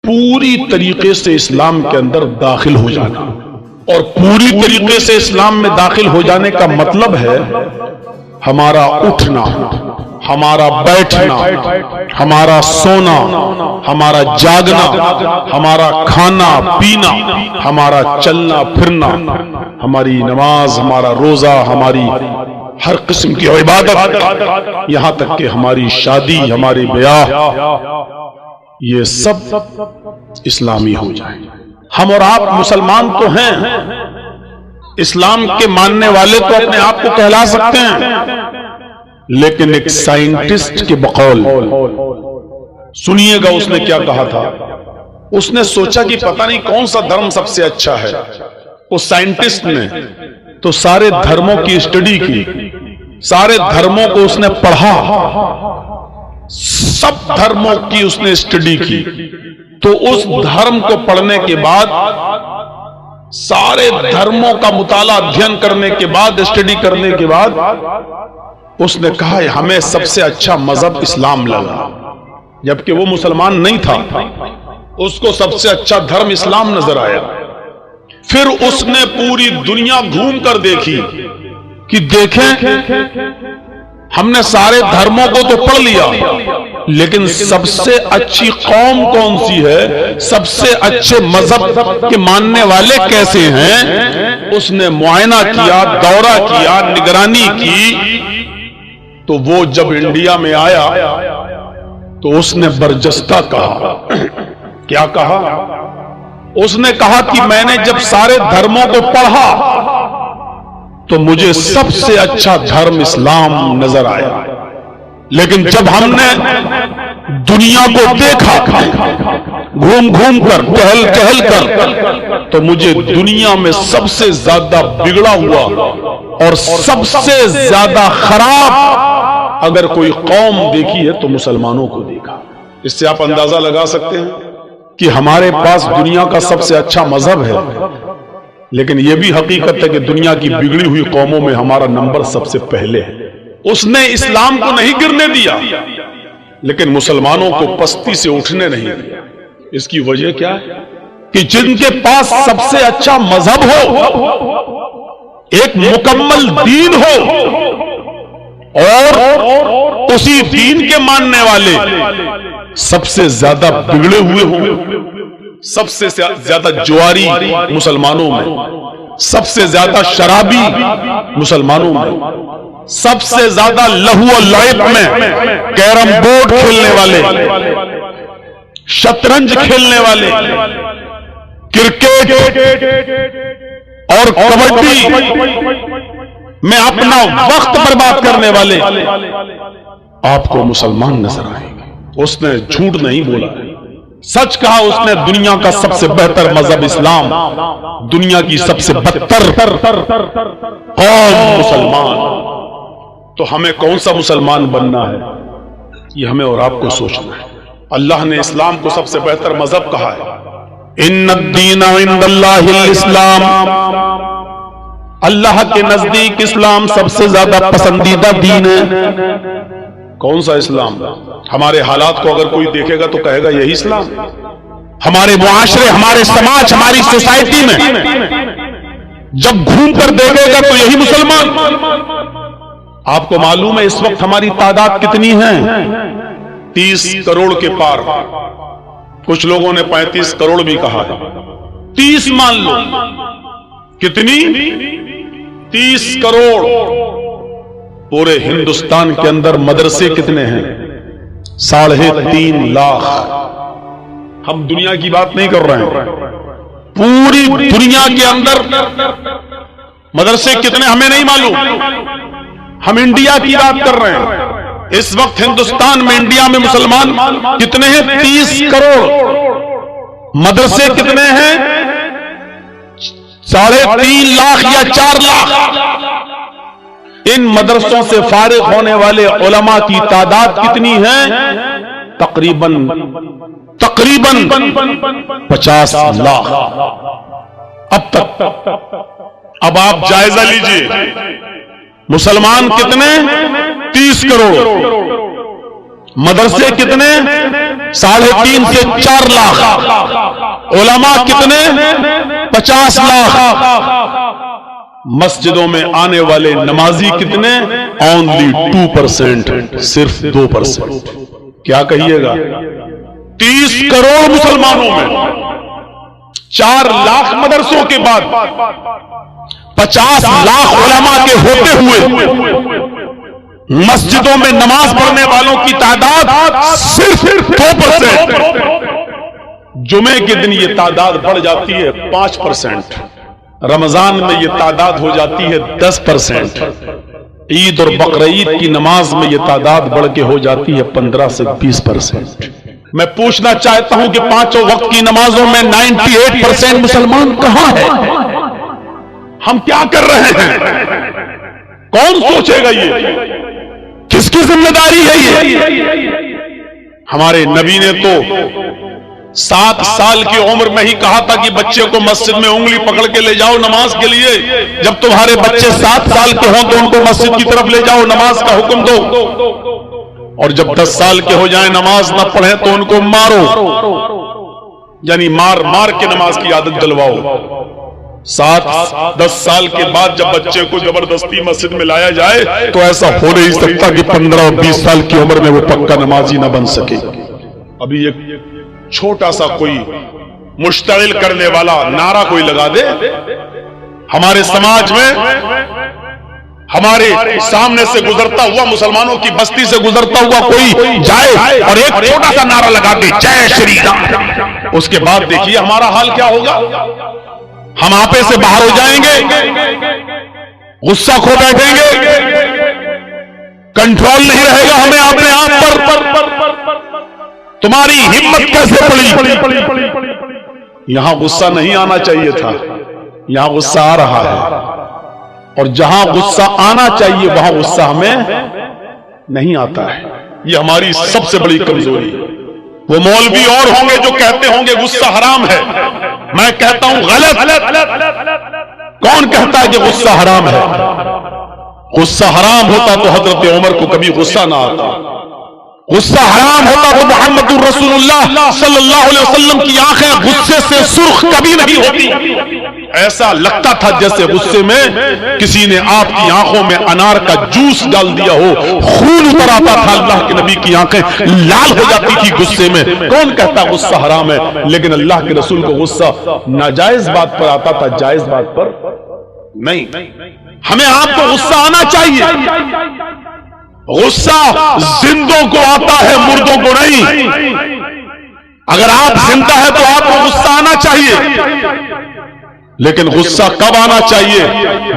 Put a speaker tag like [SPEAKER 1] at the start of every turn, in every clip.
[SPEAKER 1] پوری طریقے سے اسلام کے اندر داخل ہو جانا، اور پوری طریقے سے اسلام میں داخل ہو جانے کا مطلب ہے ہمارا اٹھنا، ہمارا بیٹھنا، ہمارا سونا، ہمارا جاگنا، ہمارا کھانا پینا، ہمارا چلنا پھرنا، ہماری نماز، ہمارا روزہ، ہماری ہر قسم کی عبادت، یہاں تک کہ ہماری شادی، ہماری بیاہ، یہ سب اسلامی ہو جائیں۔ ہم اور آپ مسلمان تو ہیں، اسلام کے ماننے والے تو اپنے آپ کو کہلا سکتے ہیں، لیکن ایک سائنٹسٹ کے بقول سنیے گا اس نے کیا کہا تھا۔ اس نے سوچا کہ پتہ نہیں کون سا دھرم سب سے اچھا ہے۔ اس سائنٹسٹ نے تو سارے دھرموں کی اسٹڈی کی، سارے دھرموں کو اس نے پڑھا، سب دھرموں کی اس نے اسٹڈی کی۔ تو اس دھرم کو پڑھنے کے بعد، سارے دھرموں کا مطالعہ ادھین کرنے کے بعد، اسٹڈی کرنے کے بعد، اس نے کہا ہمیں سب سے اچھا مذہب اسلام لگا، جبکہ وہ مسلمان نہیں تھا، اس کو سب سے اچھا دھرم اسلام نظر آیا۔ پھر اس نے پوری دنیا گھوم کر دیکھی کہ دیکھیں ہم نے سارے دھرموں کو تو پڑھ لیا، لیکن سب سے اچھی قوم کون سی ہے، سب سے اچھے مذہب کے ماننے والے کیسے ہیں، اس نے معائنہ کیا، دورہ کیا، نگرانی کی۔ تو وہ جب انڈیا میں آیا تو اس نے برجستہ کہا، کیا کہا؟ اس نے کہا کہ میں نے جب سارے دھرموں کو پڑھا تو مجھے سب سے اچھا دھرم اسلام نظر آیا، لیکن جب ہم نے دنیا کو دیکھا گھوم گھوم کر، ٹہل ٹہل کر، تو مجھے دنیا میں سب سے زیادہ بگڑا ہوا اور سب سے زیادہ خراب اگر کوئی قوم دیکھی ہے تو مسلمانوں کو دیکھا۔ اس سے آپ اندازہ لگا سکتے ہیں کہ ہمارے پاس دنیا کا سب سے اچھا مذہب ہے، لیکن یہ بھی حقیقت ہے کہ دنیا کی بگڑی ہوئی قوموں میں ہمارا نمبر سب سے پہلے ہے۔ اس نے اسلام کو نہیں گرنے دیا، لیکن مسلمانوں کو پستی سے اٹھنے نہیں دیا۔ اس کی وجہ کیا ہے؟ کہ جن کے پاس سب سے اچھا مذہب ہو، ایک مکمل دین ہو، اور اسی دین کے ماننے والے سب سے زیادہ بگڑے ہوئے ہوں، سب سے زیادہ جواری مسلمانوں میں، سب سے زیادہ شرابی مسلمانوں میں، سب سے زیادہ لہو و لعب میں، کیرم بورڈ کھیلنے والے، شطرنج کھیلنے والے، کرکٹ اور کبڈی میں اپنا وقت برباد کرنے والے آپ کو مسلمان نظر آئیں گے۔ اس نے جھوٹ نہیں بولا، سچ کہا۔ اس نے دنیا کا سب سے بہتر مذہب اسلام، دنیا کی سب سے بدتر قوم مسلمان۔ تو ہمیں کون سا مسلمان بننا ہے، یہ ہمیں اور آپ کو سوچنا ہے۔ اللہ نے اسلام کو سب سے بہتر مذہب کہا ہے، ان الدین عند اللہ الاسلام، اللہ کے نزدیک اسلام سب سے زیادہ پسندیدہ دین ہے۔ کون سا اسلام؟ ہمارے حالات کو اگر کوئی دیکھے گا تو کہے گا یہی اسلام۔ ہمارے معاشرے، ہمارے سماج، ہماری سوسائٹی میں جب گھوم کر دیکھے گا تو یہی مسلمان۔ آپ کو معلوم ہے اس وقت ہماری تعداد کتنی ہے؟ 30 کروڑ کے پار، کچھ لوگوں نے 35 کروڑ بھی کہا ہے۔ 30 مان لو، کتنی؟ 30 کروڑ۔ پورے ہندوستان کے اندر مدرسے کتنے ہیں؟ 3.5 لاکھ۔ ہم دنیا کی بات نہیں کر رہے ہیں، پوری دنیا کے اندر مدرسے کتنے ہمیں نہیں معلوم، ہم انڈیا کی بات کر رہے ہیں۔ اس وقت ہندوستان میں، انڈیا میں مسلمان کتنے ہیں؟ 30 کروڑ۔ مدرسے کتنے ہیں؟ 3.5 لاکھ یا 4 لاکھ۔ ان مدرسوں سے فارغ ہونے والے علماء کی تعداد کتنی ہے؟ تقریباً 50 لاکھ اب تک۔ اب آپ جائزہ لیجئے، مسلمان کتنے؟ 30 کروڑ، مدرسے کتنے؟ 3.5 سے 4 لاکھ، علماء کتنے؟ 50 لاکھ، مسجدوں میں آنے والے نمازی کتنے؟ only 2%، صرف 2%۔ کیا کہیے گا؟ 30 کروڑ مسلمانوں میں 4 لاکھ مدرسوں کے بعد 50 لاکھ علماء کے ہوتے ہوئے مسجدوں میں نماز پڑھنے والوں کی تعداد صرف 2%۔ جمعے کے دن یہ تعداد بڑھ جاتی ہے 5%، رمضان میں یہ تعداد ہو جاتی ہے 10%، عید اور بقرعید کی نماز میں یہ تعداد بڑھ کے ہو جاتی ہے 15 سے 20%۔ میں پوچھنا چاہتا ہوں کہ 5 وقت کی نمازوں میں 98% مسلمان کہاں ہے؟ ہم کیا کر رہے ہیں؟ کون سوچے گا یہ؟ کس کی ذمہ داری ہے یہ؟ ہمارے نبی نے تو 7 سال کی عمر میں ہی کہا تھا کہ بچے کو مسجد میں انگلی پکڑ کے لے جاؤ نماز کے لیے، جب تمہارے بچے 7 سال کے ہوں تو ان کو مسجد کی طرف لے جاؤ، نماز کا حکم دو، اور جب 10 سال کے ہو جائیں نماز نہ پڑھیں تو ان کو مارو، یعنی مار کے نماز کی عادت دلواؤ۔ 7-10 سال کے بعد جب بچے کو زبردستی مسجد میں لایا جائے تو ایسا ہو نہیں سکتا کہ 15 اور 20 سال کی عمر میں وہ پکا نمازی نہ بن سکے۔ ابھی ایک چھوٹا سا کوئی مشتعل کرنے والا نعرہ کوئی لگا دے، ہمارے سماج میں ہمارے سامنے سے گزرتا ہوا، مسلمانوں کی بستی سے گزرتا ہوا کوئی جائے اور ایک چھوٹا سا نعرہ لگا دے جے شری رام، اس کے بعد دیکھیے ہمارا حال کیا ہوگا۔ ہم آپے سے باہر ہو جائیں گے، غصہ کھو بیٹھیں گے، کنٹرول نہیں رہے گا ہمیں اپنے آپ پر۔ تمہاری ہمت کیسے پڑی؟ یہاں غصہ نہیں آنا چاہیے تھا، یہاں غصہ آ رہا ہے، اور جہاں غصہ آنا چاہیے وہاں غصہ ہمیں نہیں آتا ہے۔ یہ ہماری سب سے بڑی کمزوری ہے۔ وہ مولوی اور ہوں گے جو کہتے ہوں گے غصہ حرام ہے، میں کہتا ہوں غلط۔ کون کہتا ہے کہ غصہ حرام ہے؟ غصہ حرام ہوتا تو حضرت عمر کو کبھی غصہ نہ آتا، غصہ حرام ہوتا تو محمد رسول اللہ صلی اللہ علیہ وسلم کی آنکھیں غصے سے سرخ کبھی نہیں ہوتی۔ ایسا لگتا تھا جیسے غصے میں کسی نے آپ کی آنکھوں میں انار کا جوس ڈال دیا ہو، خون اتر آتا تھا، اللہ کے نبی کی آنکھیں لال ہو جاتی تھی غصے میں۔ کون کہتا غصہ حرام ہے؟ لیکن اللہ کے رسول کو غصہ ناجائز بات پر آتا تھا، جائز بات پر نہیں۔ ہمیں آپ کو غصہ آنا چاہیے، غصہ زندوں کو آتا ہے، مردوں کو نہیں۔ اگر آپ زندہ ہے تو آپ کو غصہ آنا چاہیے، لیکن غصہ کب آنا چاہیے؟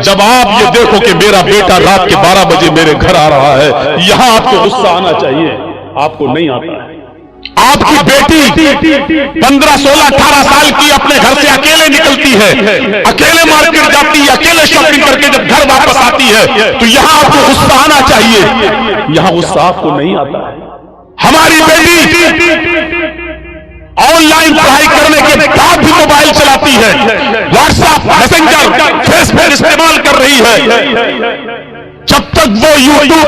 [SPEAKER 1] جب آپ یہ دیکھو کہ میرا بیٹا رات کے 12 بجے میرے گھر آ رہا ہے، یہاں آپ کو غصہ آنا چاہیے، آپ کو نہیں آتا ہے۔ آپ کی بیٹی 15, 16, 18 سال کی اپنے گھر سے اکیلے نکلتی ہے، اکیلے مارکیٹ جاتی ہے، اکیلے شاپنگ کر کے جب گھر واپس آتی ہے تو یہاں آپ کو غصہ آنا چاہیے، یہاں غصہ آپ کو نہیں آتا ہے۔ ہماری بیٹی آن لائن پڑھائی کرنے کے بعد بھی موبائل چلاتی ہے، واٹس ایپ، میسنجر، فیس بک استعمال کر رہی ہے، جب تک وہ یوٹیوب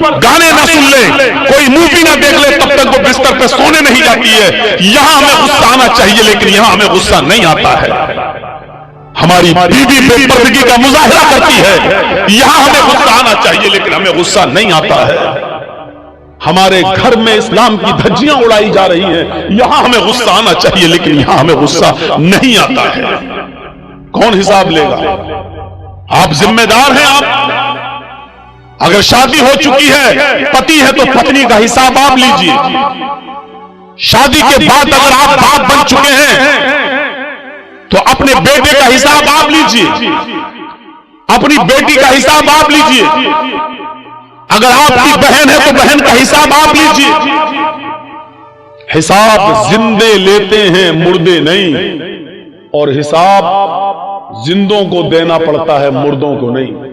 [SPEAKER 1] پر گانے نہ سن لے، کوئی مووی نہ دیکھ لے، تب تک وہ بستر پہ سونے نہیں جاتی ہے۔ یہاں ہمیں غصہ آنا چاہیے لیکن یہاں ہمیں غصہ نہیں آتا ہے۔ ہماری بیوی بے پردگی کا مظاہرہ کرتی ہے، یہاں ہمیں غصہ آنا چاہیے لیکن ہمیں غصہ نہیں آتا ہے۔ ہمارے گھر میں اسلام کی دھجیاں اڑائی جا رہی ہیں، یہاں ہمیں غصہ آنا چاہیے لیکن یہاں ہمیں غصہ نہیں آتا ہے۔ کون حساب لے گا؟ آپ ذمہ دار ہیں۔ آپ اگر شادی ہو چکی ہے، پتی ہے تو پتنی کا حساب آپ لیجئے۔ شادی کے بعد اگر آپ باپ بن چکے ہیں تو اپنے بیٹے کا حساب آپ لیجئے، اپنی بیٹی کا حساب آپ لیجئے، اگر آپ کی بہن ہے تو بہن کا حساب آپ لیجئے۔ حساب زندے لیتے ہیں، مردے نہیں، اور حساب زندوں کو دینا پڑتا ہے، مردوں کو نہیں۔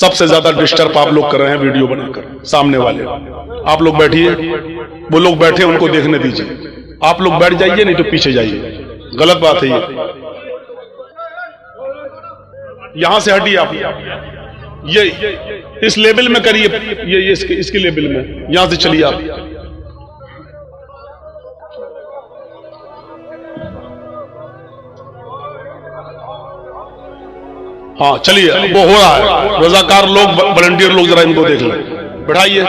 [SPEAKER 1] سب سے زیادہ ڈسٹرب آپ لوگ کر رہے ہیں ویڈیو بنا کر. سامنے والے آپ لوگ بیٹھیے، وہ لوگ بیٹھے ان کو دیکھنے دیجیے. آپ لوگ بیٹھ جائیے نہیں تو پیچھے جائیے. غلط بات ہے یہاں سے ہٹیے. آپ یہ اس لیبل میں کریے، یہ اس کے لیبل میں یہاں سے چلیے. آپ ہاں چلیے، وہ ہو رہا ہے. رضاکار لوگ، والنٹیئر لوگ ذرا ان کو دیکھ لیں. بڑھائیے.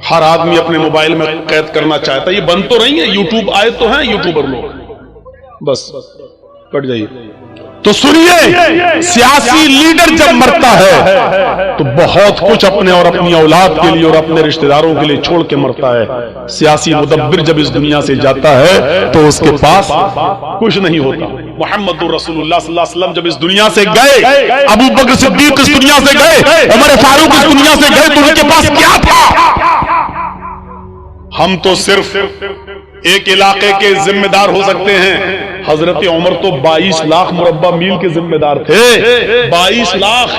[SPEAKER 1] ہر آدمی اپنے موبائل میں قید کرنا چاہتا ہے. یہ بند تو نہیں ہے، یوٹیوب آئے تو ہیں یوٹیوبر لوگ. بس کٹ جائیے. تو سنیے، سیاسی لیڈر جب مرتا ہے تو بہت کچھ اپنے اور اپنی اولاد کے لیے اور اپنے رشتہ داروں کے لیے چھوڑ کے مرتا ہے. سیاسی مدبر جب اس دنیا سے جاتا ہے تو اس کے پاس کچھ نہیں ہوتا. محمد رسول اللہ صلی اللہ علیہ وسلم جب اس دنیا سے گئے، ابو بکر صدیق اس دنیا سے گئے، عمر فاروق اس دنیا سے گئے، تو ان کے پاس کیا تھا؟ ہم تو صرف ایک علاقے کے ذمہ دار ہو سکتے ہیں. حضرت عمر تو 22 لاکھ مربع میل کے ذمہ دار تھے. 22 لاکھ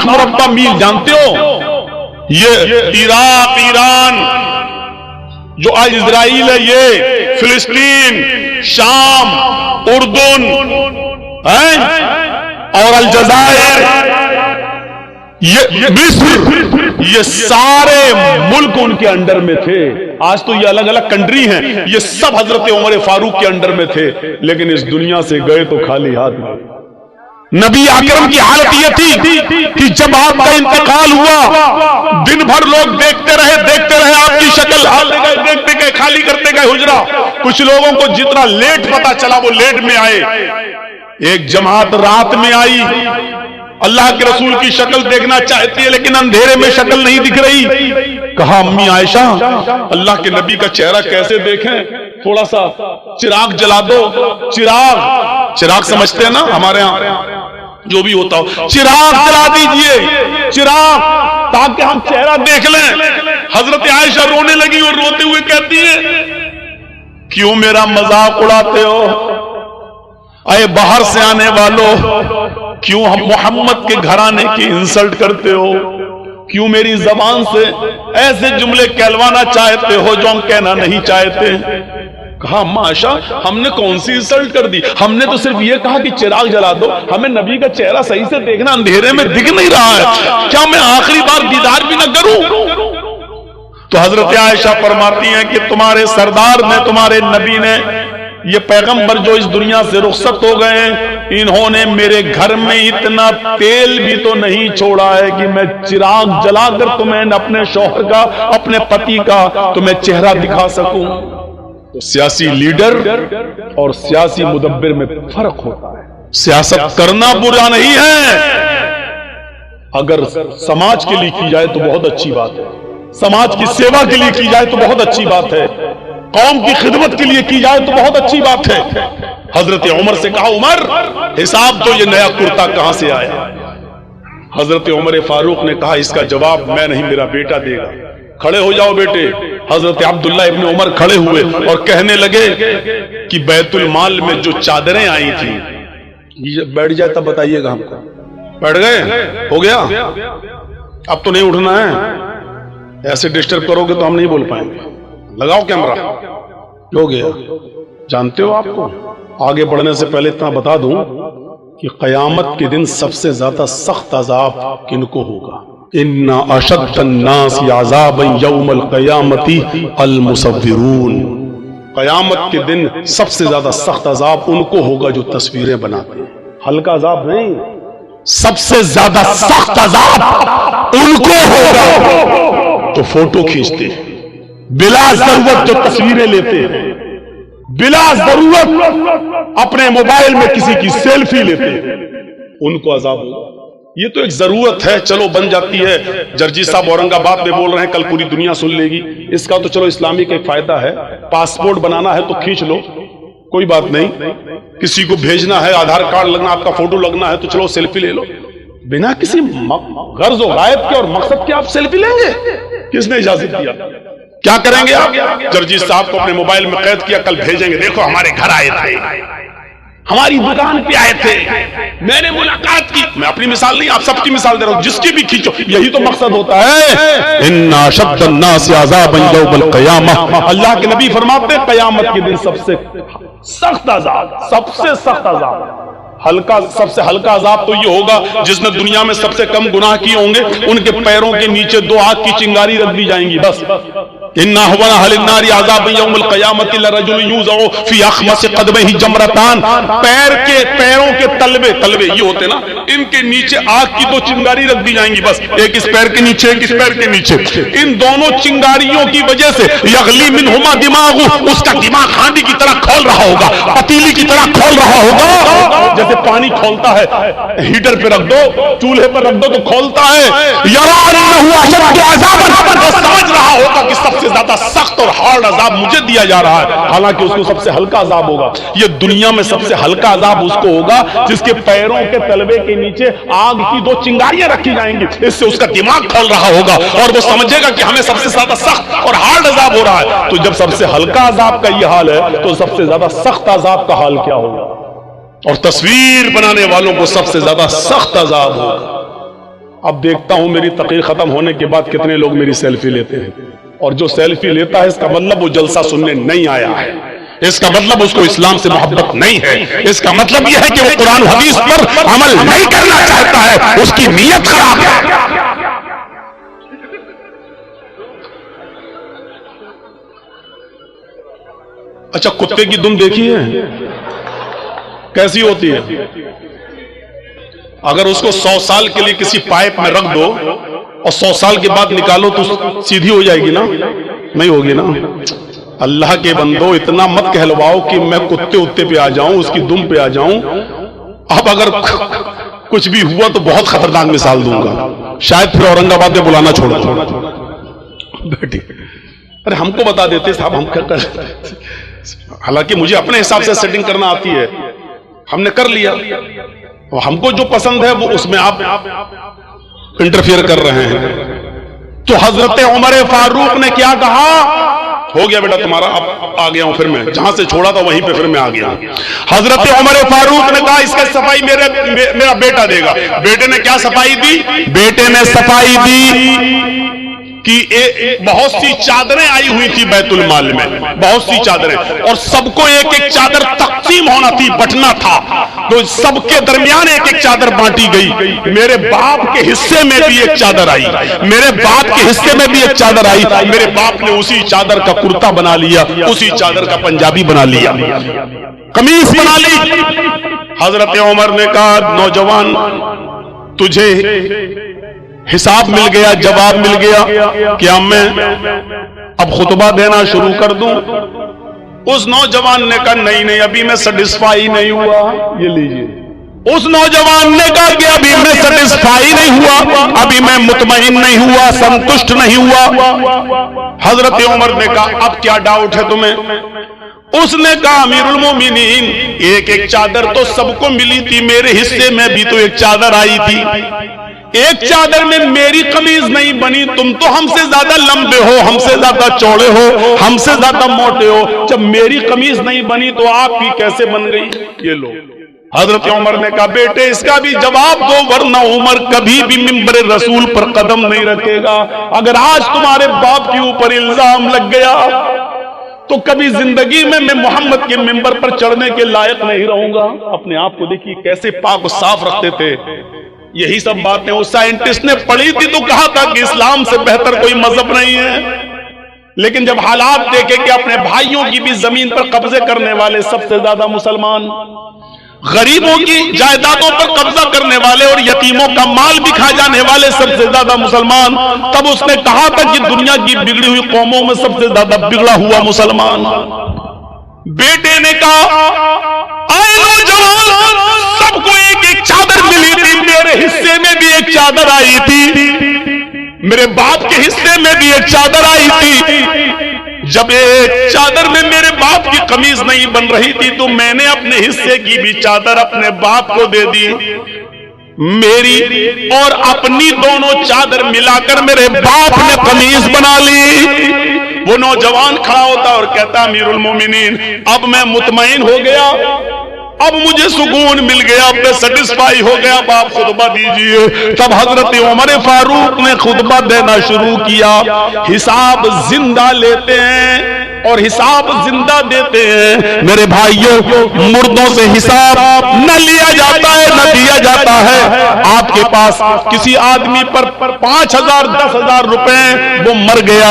[SPEAKER 1] مربع میل. جانتے ہو یہ عراق، ایران جو آج اسرائیل ہے، یہ فلسطین، شام، اردن اور الجزائر، یہ مصر، یہ سارے ملک ان کے انڈر میں تھے. آج تو یہ الگ الگ کنٹری ہیں، یہ سب حضرت عمر فاروق کے انڈر میں تھے. لیکن اس دنیا سے گئے تو خالی ہاتھ میں. نبی اکرم کی حالت یہ تھی کہ جب آپ کا انتقال ہوا، دن بھر لوگ دیکھتے رہے آپ کی شکل، دیکھتے گئے، خالی کرتے گئے حجرہ. کچھ لوگوں کو جتنا لیٹ پتا چلا وہ لیٹ میں آئے. ایک جماعت رات میں آئی، اللہ کے رسول کی شکل دیکھنا چاہتی ہے لیکن اندھیرے میں شکل نہیں دکھ رہی. کہا امی عائشہ، اللہ کے نبی کا چہرہ کیسے دیکھیں؟ تھوڑا سا چراغ جلا دو. چراغ سمجھتے ہیں نا ہمارے ہاں جو بھی ہوتا ہو، چراغ جلا دیجئے، چراغ، تاکہ ہم چہرہ دیکھ لیں. حضرت عائشہ رونے لگی اور روتے ہوئے کہتی ہے، کیوں میرا مذاق اڑاتے ہو؟ اے باہر سے آنے والو، کیوں ہم محمد کے گھرانے کی انسلٹ کرتے ہو؟ کیوں میری زبان سے ایسے جملے کہلوانا چاہتے ہو جو ہم کہنا نہیں چاہتے؟ کہا عائشہ، ہم نے کون سی انسلٹ کر دی؟ ہم نے تو صرف یہ کہا کہ چراغ جلا دو. ہمیں نبی کا چہرہ صحیح سے دیکھنا اندھیرے میں دکھ نہیں رہا ہے. کیا میں آخری بار دیدار بھی نہ کروں؟ تو حضرت عائشہ فرماتی ہیں کہ تمہارے سردار نے، تمہارے نبی نے، یہ پیغمبر جو اس دنیا سے رخصت ہو گئے، انہوں نے میرے گھر میں اتنا تیل بھی تو نہیں چھوڑا ہے کہ میں چراغ جلا کر تمہیں اپنے شوہر کا، اپنے پتی کا تمہیں چہرہ دکھا سکوں. تو سیاسی لیڈر اور سیاسی مدبر میں فرق ہوتا ہے. سیاست کرنا برا نہیں ہے، اگر سماج کے لیے کی جائے تو بہت اچھی بات ہے. سماج کی سیوا کے لیے کی جائے تو بہت اچھی بات ہے. قوم کی خدمت کے لیے کی جائے تو بہت اچھی بات ہے. حضرت عمر سے کہا، عمر حساب تو یہ نیا کرتا کہاں سے آیا؟ حضرت عمر فاروق نے کہا، اس کا جواب میں نہیں، میرا بیٹا دے گا. کھڑے ہو جاؤ بیٹے. حضرت عبداللہ ابن عمر کھڑے ہوئے اور کہنے لگے کہ بیت المال میں جو چادریں آئی تھیں، بیٹھ جائے تب بتائیے گا ہم کو. بیٹھ گئے؟ ہو گیا؟ اب تو نہیں اٹھنا ہے. ایسے ڈسٹرب کرو گے تو ہم نہیں بول پائیں گے. لگاؤ کیمرہ. ہو گیا؟ جانتے ہو آپ کو، آگے بڑھنے سے پہلے اتنا بتا دوں کہ قیامت کے دن سب سے زیادہ سخت عذاب کن کو ہوگا؟ ان اشد الناس عذابا یوم القیامت المصورون. قیامت کے دن سب سے زیادہ سخت عذاب ان کو ہوگا جو تصویریں بناتے ہیں. ہلکا عذاب نہیں، سب سے زیادہ سخت عذاب ان کو ہوگا تو فوٹو کھینچتے ہیں، بلا ضرورت جو تصویریں لیتے ہیں، بلا ضرورت اپنے موبائل میں کسی کی سیلفی لیتے ہیں، ان کو عذاب ہوگا. یہ تو ایک ضرورت ہے، چلو بن جاتی ہے. جرجی صاحب اورنگ آباد میں بول رہے ہیں، کل پوری دنیا سن لے گی. اس کا تو چلو اسلامی کا ایک فائدہ ہے. پاسپورٹ بنانا ہے تو کھینچ لو، کوئی بات نہیں. کسی کو بھیجنا ہے، آدھار کارڈ لگنا، آپ کا فوٹو لگنا ہے تو چلو سیلفی لے لو. بنا کسی غرض و غائب کے اور مقصد کے آپ سیلفی لیں گے؟ کس نے اجازت دیا؟ کیا کریں گے آپ؟ جرجی صاحب کو اپنے موبائل میں قید کیا، کل بھیجیں گے، دیکھو ہمارے گھر آئے تھے، ہماری دکان پہ آئے تھے, میں نے ملاقات کی, میں اپنی مثال نہیں آپ سب کی مثال دے رہا ہوں, جس کی بھی کھینچو, یہی تو مقصد ہوتا ہے. ان اشد الناس عذابا یوم القیامہ, اللہ کے نبی فرماتے ہیں قیامت کے دن سب سے سخت عذاب, سب سے سخت عذاب, سب سے ہلکا عذاب تو یہ ہوگا جس نے دنیا میں سب سے کم گناہ کیے ہوں گے, ان کے پیروں کے نیچے 2 آگ کی چنگاری رکھ دی جائیں گی بس. ان اهون اهل النار عذاب یوم القیامت لرجل یوضع فی اخمص قدمه جمرتان, پیروں کے تلوے یہ ہوتے نا, ان کے نیچے آگ کی 2 چنگاری رکھ دی جائیں گی بس, ایک اس پیر کے نیچے ایک اس پیر کے نیچے. ان دونوں چنگاریوں کی وجہ سے یغلی منہما دماغ, اس کا دماغ ہانڈی کی طرح کھول رہا ہوگا, پتیلی کی طرح کھول رہا ہوگا, جیسے پانی کھولتا ہے, ہیٹر پہ رکھ دو, چولہے پر رکھ دو تو کھولتا ہے. یرا انه اشد عذابا, وہ سمجھ رہا ہوگا کہ سب سے زیادہ سخت اور ہارڈ عذاب مجھے دیا جا رہا ہے, حالانکہ اس کو سب سے ہلکا عذاب ہوگا. یہ دنیا میں سب سے ہلکا عذاب اس کو ہوگا جس کے پیروں کے تلوے کے نیچے آگ کی 2 چنگاریاں رکھی جائیں گی, اس سے اس کا دماغ کھول رہا ہوگا اور وہ سمجھے گا کہ ہمیں سب سے زیادہ سخت اور ہارڈ عذاب ہو رہا ہے. تو جب سب سے ہلکا عذاب کا یہ حال ہے تو سب سے زیادہ سخت عذاب کا حال کیا ہوگا؟ اور تصویر بنانے والوں کو سب سے زیادہ سخت عذاب ہوگا. اب دیکھتا ہوں میری تقریر ختم ہونے کے بعد کتنے لوگ میری سیلفی لیتے ہیں, اور جو سیلفی لیتا ہے اس کا مطلب وہ جلسہ سننے نہیں آیا ہے, اس کا مطلب اس کو اسلام سے محبت نہیں ہے, اس کا مطلب یہ ہے کہ وہ قرآن و حدیث پر عمل نہیں کرنا چاہتا ہے, اس کی نیت خراب ہے. اچھا کتے کی دم دیکھی ہے کیسی ہوتی ہے؟ اگر اس کو 100 سال کے لیے کسی پائپ میں رکھ دو اور 100 سال کے بعد نکالو تو سیدھی ہو جائے گی نا؟ نہیں ہوگی نا. اللہ کے بندو اتنا مت کہلواؤ کہ میں کتے پہ آ جاؤں, اس کی دم پہ آ جاؤں. اب اگر کچھ بھی ہوا تو بہت خطرناک مثال دوں گا, شاید پھر اورنگ آباد میں بلانا چھوڑ دو. بیٹی ارے ہم کو بتا دیتے صاحب, ہم کیا کر, حالانکہ مجھے اپنے حساب سے سیٹنگ کرنا آتی ہے, ہم نے کر لیا, ہم کو جو پسند ہے وہ اس میں آپ انٹرفیئر کر رہے ہیں. تو حضرت عمر فاروق نے کیا کہا؟ ہو گیا بیٹا تمہارا, اب آ گیا ہوں, پھر میں جہاں سے چھوڑا تھا وہیں پہ پھر میں آ گیا. حضرت عمر فاروق نے کہا اس کا صفائی میرا بیٹا دے گا. بیٹے نے کیا صفائی دی؟ بیٹے نے صفائی دی کہ بہت سی چادریں آئی ہوئی تھی بیت المال میں, بہت سی چادریں, اور سب کو ایک ایک چادر تقسیم ہونا تھی, بٹنا تھا, تو سب کے درمیان ایک ایک چادر بانٹی گئی. میرے باپ کے حصے میں بھی ایک چادر آئی, میرے باپ کے حصے میں بھی ایک چادر آئی. میرے باپ نے اسی چادر کا کرتا بنا لیا, اسی چادر کا پنجابی بنا لیا, قمیص بنا لی. حضرت عمر نے کہا نوجوان تجھے حساب مل گیا, جواب مل گیا, کیا میں اب خطبہ دینا شروع کر دوں؟ اس نوجوان نے کہا نہیں ابھی میں سیٹسفائی نہیں ہوا. یہ لیجیے, اس نوجوان نے کہا کہ ابھی میں سیٹسفائی نہیں ہوا, ابھی میں مطمئن نہیں ہوا, سنتشٹ نہیں ہوا. حضرت عمر نے کہا اب کیا ڈاؤٹ ہے تمہیں؟ اس نے کہا امیر المومنین ایک ایک چادر تو سب کو ملی تھی, میرے حصے میں بھی تو ایک چادر آئی تھی, ایک چادر میں میری قمیض نہیں بنی. تم تو ہم سے زیادہ لمبے ہو, ہم سے زیادہ چوڑے ہو, ہم سے زیادہ موٹے ہو, جب میری قمیض نہیں بنی تو آپ کی کیسے بن گئی؟ یہ لو. حضرت عمر نے کہا بیٹے اس کا بھی جواب دو, ورنہ عمر کبھی بھی منبر رسول پر قدم نہیں رکھے گا. اگر آج تمہارے باپ کے اوپر الزام لگ گیا تو کبھی زندگی میں محمد کے منبر پر چڑھنے کے لائق نہیں رہوں گا. اپنے آپ کو دیکھیے کیسے پاک و صاف رکھتے تھے. یہی سب باتیں اس سائنٹسٹ نے پڑھی تھی تو کہا تھا کہ اسلام سے بہتر کوئی مذہب نہیں ہے, لیکن جب حالات دیکھے کہ اپنے بھائیوں کی بھی زمین پر قبضے کرنے والے سب سے زیادہ مسلمان, غریبوں کی جائیدادوں پر قبضہ کرنے والے اور یتیموں کا مال بھی کھا جانے والے سب سے زیادہ مسلمان, تب اس نے کہا تھا کہ دنیا کی بگڑی ہوئی قوموں میں سب سے زیادہ بگڑا ہوا مسلمان. بیٹے نے کہا اے نوجوان سب کو ایک ایک چادر ملی تھی, میرے حصے میں بھی ایک چادر آئی تھی, میرے باپ کے حصے میں بھی ایک چادر آئی تھی. جب ایک چادر میں میرے باپ کی قمیض نہیں بن رہی تھی تو میں نے اپنے حصے کی بھی چادر اپنے باپ کو دے دی. میری اور اپنی دونوں چادر ملا کر میرے باپ نے قمیض بنا لی. وہ نوجوان کھڑا ہوتا اور کہتا امیر المومنین اب میں مطمئن ہو گیا, اب مجھے سکون مل گیا، اب میں سیٹسفائی ہو گیا، اب آپ خطبہ دیجئے۔ تب حضرت عمر فاروق نے خطبہ دینا شروع کیا۔ حساب زندہ لیتے ہیں اور حساب زندہ دیتے ہیں۔ میرے بھائیوں، مردوں سے حساب نہ لیا جاتا ہے نہ دیا جاتا ہے۔ آپ کے پاس کسی آدمی پر 5,000 10,000 روپے، وہ مر گیا،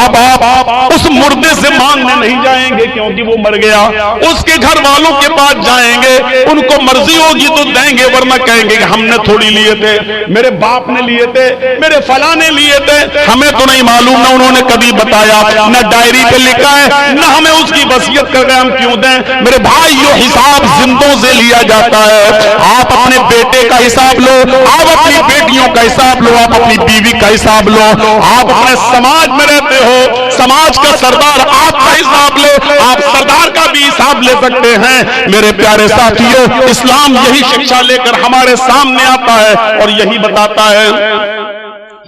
[SPEAKER 1] اب آپ اس مردے سے مانگنے نہیں جائیں گے کیونکہ وہ مر گیا، اس کے گھر والوں کے پاس جائیں گے، ان کو مرضی ہوگی تو دیں گے، ورنہ کہیں گے کہ ہم نے تھوڑی لیے تھے، میرے باپ نے لیے تھے، میرے فلاں نے لیے تھے، ہمیں تو نہیں معلوم، نہ انہوں نے کبھی بتایا، نہ ڈائری پہ لکھا ہے، نہ ہمیں اس کی وصیت کر کے ہم کیوں دیں۔ میرے بھائیو، حساب زندوں سے لیا جاتا ہے۔ آپ اپنے بیٹے کا حساب لو، آپ اپنی بیٹیوں کا حساب لو، آپ اپنی بیوی کا حساب لو، آپ اپنے سماج میں رہتے ہو، سماج کا سردار آپ کا حساب لو، آپ سردار کا بھی حساب لے سکتے ہیں۔ میرے پیارے ساتھیوں، اسلام یہی شکشا لے کر ہمارے سامنے آتا ہے اور یہی بتاتا ہے،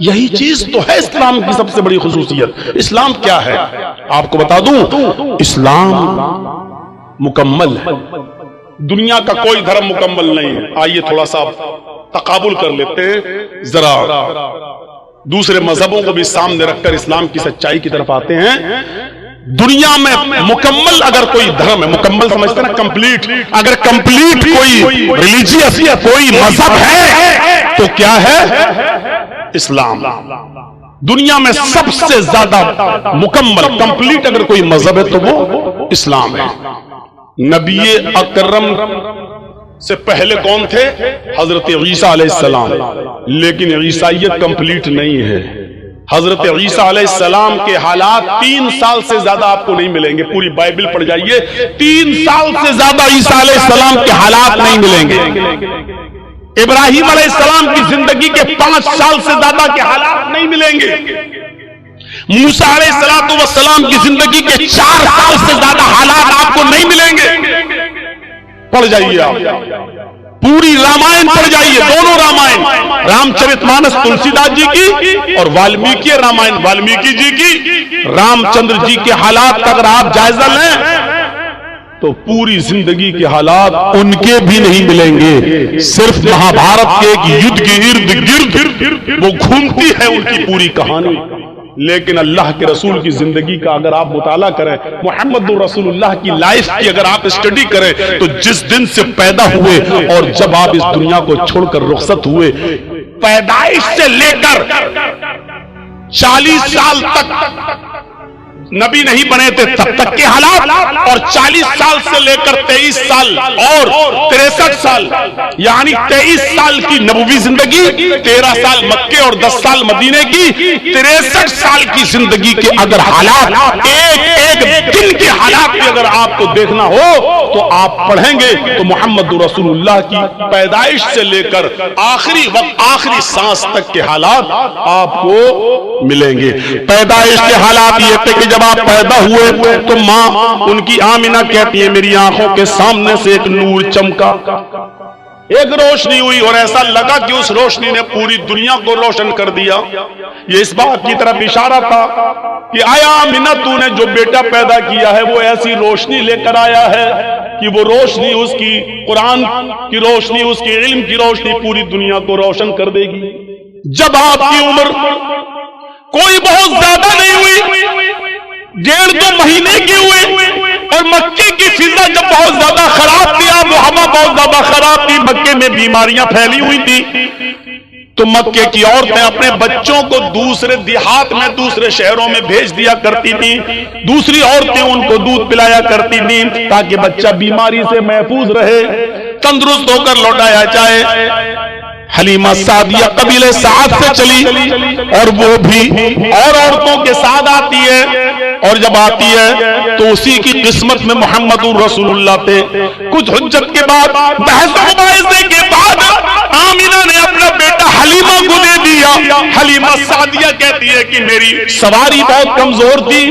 [SPEAKER 1] یہی چیز تو ہے اسلام کی سب سے بڑی خصوصیت۔ اسلام کیا ہے آپ کو بتا دوں، اسلام مکمل ہے، دنیا کا کوئی دھرم مکمل نہیں ہے۔ آئیے تھوڑا سا تقابل کر لیتے ہیں، ذرا دوسرے مذہبوں کو بھی سامنے رکھ کر اسلام کی سچائی کی طرف آتے ہیں۔ دنیا میں مکمل اگر کوئی دھرم ہے، مکمل سمجھتے ہیں نا، کمپلیٹ، اگر کمپلیٹ کوئی ریلیجیس یا کوئی مذہب ہے تو کیا ہے؟ اسلام۔ دنیا میں سب سے زیادہ مکمل کمپلیٹ اگر کوئی مذہب ہے تو وہ اسلام ہے۔ نبی اکرم سے پہلے کون تھے؟ حضرت عیسیٰ علیہ السلام، لیکن عیسائیت کمپلیٹ نہیں ہے۔ حضرت عیسیٰ علیہ السلام کے حالات 3 سال سے زیادہ آپ کو نہیں ملیں گے، پوری بائبل پڑھ جائیے، 3 سال سے زیادہ عیسیٰ علیہ السلام کے حالات نہیں ملیں گے۔ ابراہیم علیہ السلام کی زندگی کے 5 سال سے زیادہ کے حالات نہیں ملیں گے۔ موسیٰ علیہ السلام کی زندگی کے 4 سال سے زیادہ حالات آپ کو نہیں ملیں گے۔ پڑھ جائیے آپ پوری رامائن پڑھ جائیے، دونوں رامائن، رام چرت مانس تلسی داس جی کی اور والمیکی رامائن والمیکی جی کی، رام چندر جی کے حالات کا اگر آپ جائزہ لیں تو پوری زندگی کے حالات ان کے بھی نہیں ملیں گے۔ صرف مہا بھارت کے ایک یدھ کے ارد گرد وہ گھومتی ہے ان کی پوری کہانی، لیکن اللہ کے رسول کی زندگی کا اگر آپ مطالعہ کریں، محمد رسول اللہ کی لائف کی اگر آپ اسٹڈی کریں تو جس دن سے پیدا ہوئے اور جب آپ اس دنیا کو چھوڑ کر رخصت ہوئے، پیدائش سے لے کر 40 سال تک نبی نہیں بنے تھے تب تک کے حالات، اور 40 سال سے لے کر 23 سال اور 63 سال یعنی 23 سال کی نبوی زندگی، 13 سال مکے اور 10 سال مدینے کی، 63 سال کی زندگی کے اگر حالات، ایک ایک دن کے حالات بھی اگر آپ کو دیکھنا ہو تو آپ پڑھیں گے تو محمد رسول اللہ کی پیدائش سے لے کر آخری وقت، آخری سانس تک کے حالات آپ کو ملیں گے۔ پیدائش کے حالات یہ تھے کہ جب آپ پیدا ہوئے تو ماں ان کی آمینہ کہتی ہے میری آنکھوں کے سامنے سے ایک نور چمکا، ایک روشنی ہوئی اور ایسا لگا کہ اس روشنی نے پوری دنیا کو روشن کر دیا۔ یہ اس بات کی طرف اشارہ تھا کہ آیا آمینہ تو نے جو بیٹا پیدا کیا ہے وہ ایسی روشنی لے کر آیا ہے کہ وہ روشنی اس کی قرآن کی روشنی، اس کی علم کی روشنی پوری دنیا کو روشن کر دے گی۔ جب آپ کی عمر کوئی بہت زیادہ نہیں ہوئی، 1.5-2 مہینے کی ہوئی، اور مکے کی فضا جب بہت زیادہ خراب تھی، وہ ہوا بہت زیادہ خراب تھی، مکے میں بیماریاں پھیلی ہوئی تھی، تو مکے کی عورتیں اپنے بچوں کو دوسرے دیہات میں، دوسرے شہروں میں بھیج دیا کرتی تھی، دوسری عورتیں ان کو دودھ پلایا کرتی تھی تاکہ بچہ بیماری سے محفوظ رہے، تندرست ہو کر لوٹایا جائے۔ حلیمہ سعدیہ قبیلے سعد سے چلی اور وہ بھی اور عورتوں کے ساتھ آتی ہے، اور جب آتی ہے تو اسی کی قسمت میں محمد رسول اللہ تھے۔ کچھ حجت کے بعد، بحث و مباحثے کے بعد آمینہ نے اپنا بیٹا حلیمہ کو دے دیا۔ حلیمہ سعدیہ کہتی ہے کہ میری سواری بہت کمزور تھی،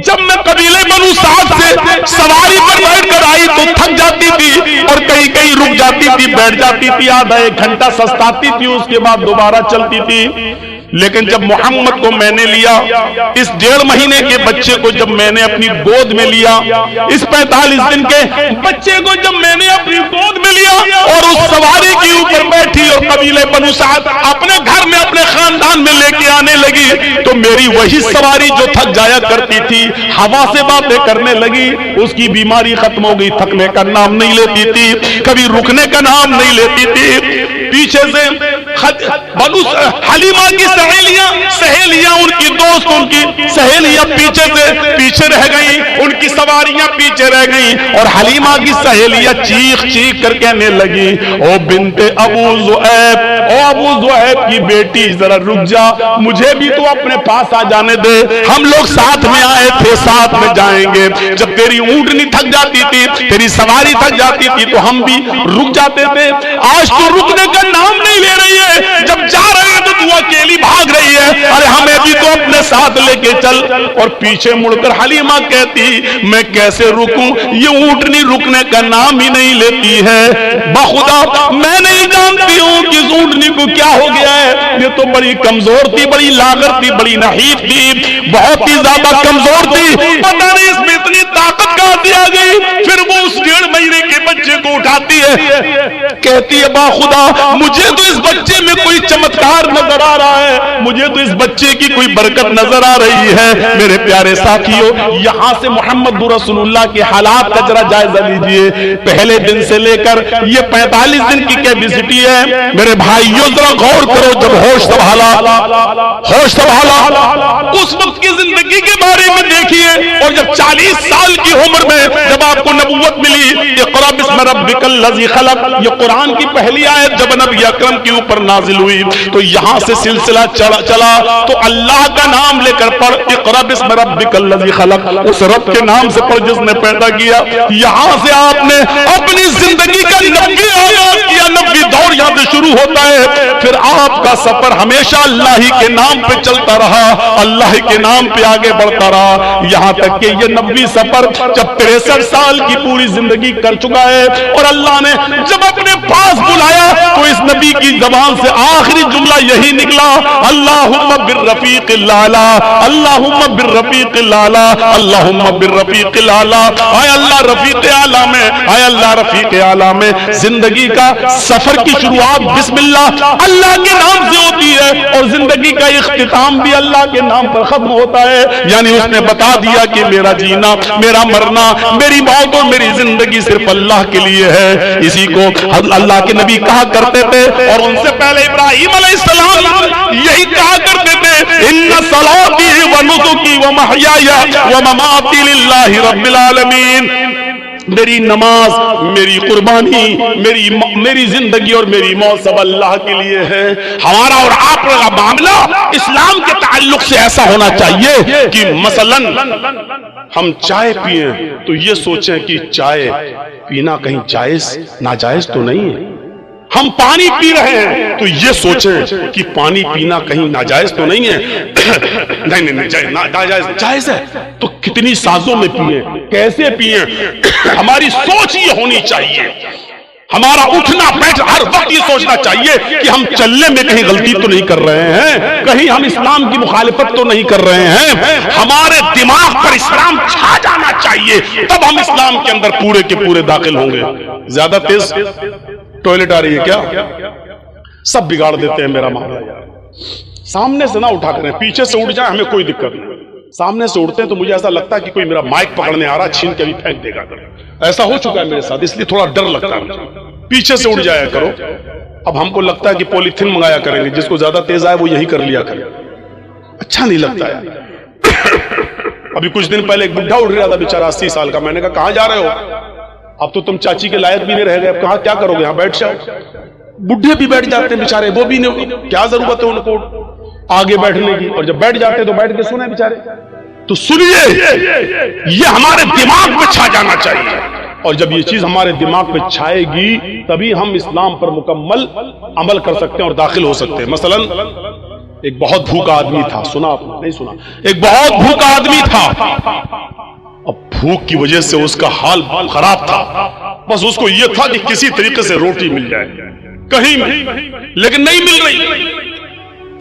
[SPEAKER 1] جب میں قبیلے بنو سعد سے سواری پر بیٹھ کر آئی تو تھک جاتی تھی اور کہیں کہیں رک جاتی تھی، بیٹھ جاتی تھی، آدھا 1 گھنٹہ سستاتی تھی، اس کے بعد دوبارہ چلتی تھی۔ لیکن جب محمد کو میں نے لیا، اس 1.5 مہینے کے بچے کو جب میں نے اپنی گود میں لیا، اس 45 دن کے بچے کو جب میں نے اپنی گود میں لیا اور اس سواری کے اوپر بیٹھی اور قبیلہ بنو سعد اپنے گھر میں اپنے خاندان میں لے کے آنے لگی، تو میری وہی سواری جو تھک جایا کرتی تھی ہوا سے باتیں کرنے لگی، اس کی بیماری ختم ہو گئی، تھکنے کا نام نہیں لیتی تھی، کبھی رکنے کا نام نہیں لیتی تھی۔ پیچھے سے حلیمہ کی سہیلیاں ان کی دوست، ان کی سہیلیاں پیچھے رہ گئیں، ان کی سواریاں پیچھے رہ گئیں، اور حلیمہ کی سہیلیاں چیخ کر کہنے لگی، او بنت ابو ذؤیب، او ابو ذؤیب کی بیٹی ذرا رک جا، مجھے بھی تو اپنے پاس آ جانے دے، ہم لوگ ساتھ میں آئے تھے، ساتھ میں جائیں گے، جب تیری اونٹنی تھک جاتی تھی، تیری سواری تھک جاتی تھی تو ہم بھی رک جاتے تھے، آج تو رکنے کا نام نہیں لے رہی ہے، جب جا رہے ہیں تو تو اکیلی بھاگ رہی ہے، ارے ہمیں بھی تو اپنے ساتھ لے کے چل۔ اور پیچھے مڑ کر حلیمہ کہتی، میں کیسے رکوں، یہ اونٹنی رکنے کا نام ہی نہیں لیتی ہے، بخدا میں نہیں جانتی ہوں کہ اس اونٹنی کو کیا ہو گیا ہے، یہ تو بڑی کمزور تھی، بڑی لاغر تھی، بڑی نحیف تھی، بہت ہی زیادہ کمزور تھی، پتہ نہیں اس میں اتنی طاقت کہاں سے آ گئی۔ پھر وہ اس 1.5 مہینے کے بچے کو اٹھاتی ہے، کہتی ہے باخدا مجھے تو اس بچے میں کوئی چمتکار نظر آ رہا ہے، مجھے تو اس بچے کی کوئی برکت نظر آ رہی ہے۔ میرے پیارے ساتھیو، یہاں سے محمد رسول اللہ کے حالات کا ذرا جائزہ لیجئے، پہلے دن سے لے کر یہ 45 دن کی کیپیسٹی ہے۔ میرے بھائیو ذرا غور کرو، جب ہوش سنبھالا اس وقت کی زندگی کے بارے میں دیکھیے، اور جب 40 سال کی عمر میں جب آپ کو نبوت ملی، اقرأ بسم ربک الذی خلق، یہ قرآن کی پہلی آیت جب نبی اکرم کے اوپر نازل ہوئی تو یہاں سے سلسلہ چلا تو اللہ کا نام لے کر پڑھ، اقرأ بسم ربک الذی خلق، اس رب کے نام سے پڑھ جس نے پیدا کیا۔ یہاں سے آپ نے اپنی زندگی کا 90 آیات کیا، 90 دور یہاں سے شروع ہوتا ہے، پھر آپ کا سفر ہمیشہ اللہ ہی کے نام پہ چلتا رہا، اللہ ہی کے نام پہ آگے بڑھتا رہا، یہاں تک کہ یہ 90 سفر جب 63 سال کی پوری زندگی کر چکا ہے، اور اللہ نے جب اپنے پاس بلایا تو اس نبی کی زبان سے آخری جملہ یہی نکلا، اللہم بالرفیق الاعلی، اللہم بالرفیق الاعلی، اللہم بالرفیق الاعلی، اے اللہ رفیق اعلی میں، اے اللہ رفیق اعلی میں۔ زندگی کا سفر کی شروعات بسم اللہ اللہ کے نام سے ہوتی ہے، اور زندگی کا اختتام بھی اللہ کے نام پر ختم ہوتا ہے، یعنی اس نے بتا دیا کہ میرا جینا، میرا مرنا، میری موت اور میری زندگی صرف اللہ کے لیے ہے۔ اسی کو اللہ کے نبی کہا کرتے تھے، اور ان سے پہلے ابراہیم علیہ السلام یہی کہا کرتے تھے، ان صلاتی و نسکی و محیای و مماتی للہ رب العالمین، میری نماز، میری قربانی، میری زندگی اور میری موت سب اللہ کے لیے ہے۔ ہمارا اور آپ کا معاملہ اسلام کے تعلق سے ایسا ہونا چاہیے کہ مثلاً ہم چائے پئیں تو یہ سوچیں کہ چائے پینا کہیں جائز ناجائز تو نہیں ہے، ہم پانی پی رہے ہیں تو یہ سوچیں کہ پانی پینا کہیں ناجائز تو نہیں ہے، نہیں جائز ہے، تو کتنی سازوں میں پیئیں، کیسے پیئیں، ہماری سوچ یہ ہونی چاہیے، ہمارا اٹھنا بیٹھ ہر وقت یہ سوچنا چاہیے کہ ہم چلنے میں کہیں غلطی تو نہیں کر رہے ہیں، کہیں ہم اسلام کی مخالفت تو نہیں کر رہے ہیں، ہمارے دماغ پر اسلام چھا جانا چاہیے، تب ہم اسلام کے اندر پورے کے پورے داخل ہوں گے۔ زیادہ تیز ٹوائلٹ آ رہی ہے کیا؟ سب بگاڑ دیتے ہیں میرا معاملہ یار، سامنے سے نہ اٹھا کریں، پیچھے سے اٹھ جائیں ہمیں کوئی دقت نہیں، سامنے سے اٹھتے ہیں تو مجھے ایسا لگتا ہے کہ کوئی میرا مائک پکڑنے آ رہا ہے، چھین کے بھی پھینک دے گا، ایسا ہو چکا ہے میرے ساتھ، اس لیے تھوڑا ڈر لگتا ہے مجھے۔ پیچھے سے اٹھ جایا کرو، اب ہم کو لگتا ہے کہ پولیتھین منگایا کریں گے، جس کو زیادہ تیز آئے وہ یہی کر لیا کرے، اچھا نہیں لگتا ہے۔ ابھی کچھ دن پہلے ایک بڈھا اٹھ رہا تھا بیچارہ 80 سال کا، میں نے کہا کہاں جا رہے ہو؟ اب تو تم چاچی کے لائق بھی نہیں رہ گئے، اب کہاں کیا کرو گے، یہاں بیٹھ جاؤ۔ بڈھے بھی بیٹھ جاتے ہیں بیچارے، وہ بھی نہیں، کیا ضرورت ہے ان کو آگے بیٹھنے کی، اور جب بیٹھ جاتے تو بیٹھ کے سنیں بیچارے۔ تو سنیے، یہ ہمارے دماغ میں چھا جانا چاہیے، اور جب یہ چیز ہمارے دماغ میں چھائے گی تبھی ہم اسلام پر مکمل عمل کر سکتے ہیں اور داخل ہو سکتے ہیں۔ مثلا ایک بہت بھوکا آدمی تھا، سنا آپ نے؟ نہیں سنا؟ ایک بہت بھوکا آدمی تھا، اب بھوک کی وجہ سے اس کا حال خراب تھا، بس اس کو یہ تھا کہ کسی طریقے سے روٹی مل جائے کہیں میں، لیکن نہیں مل رہی،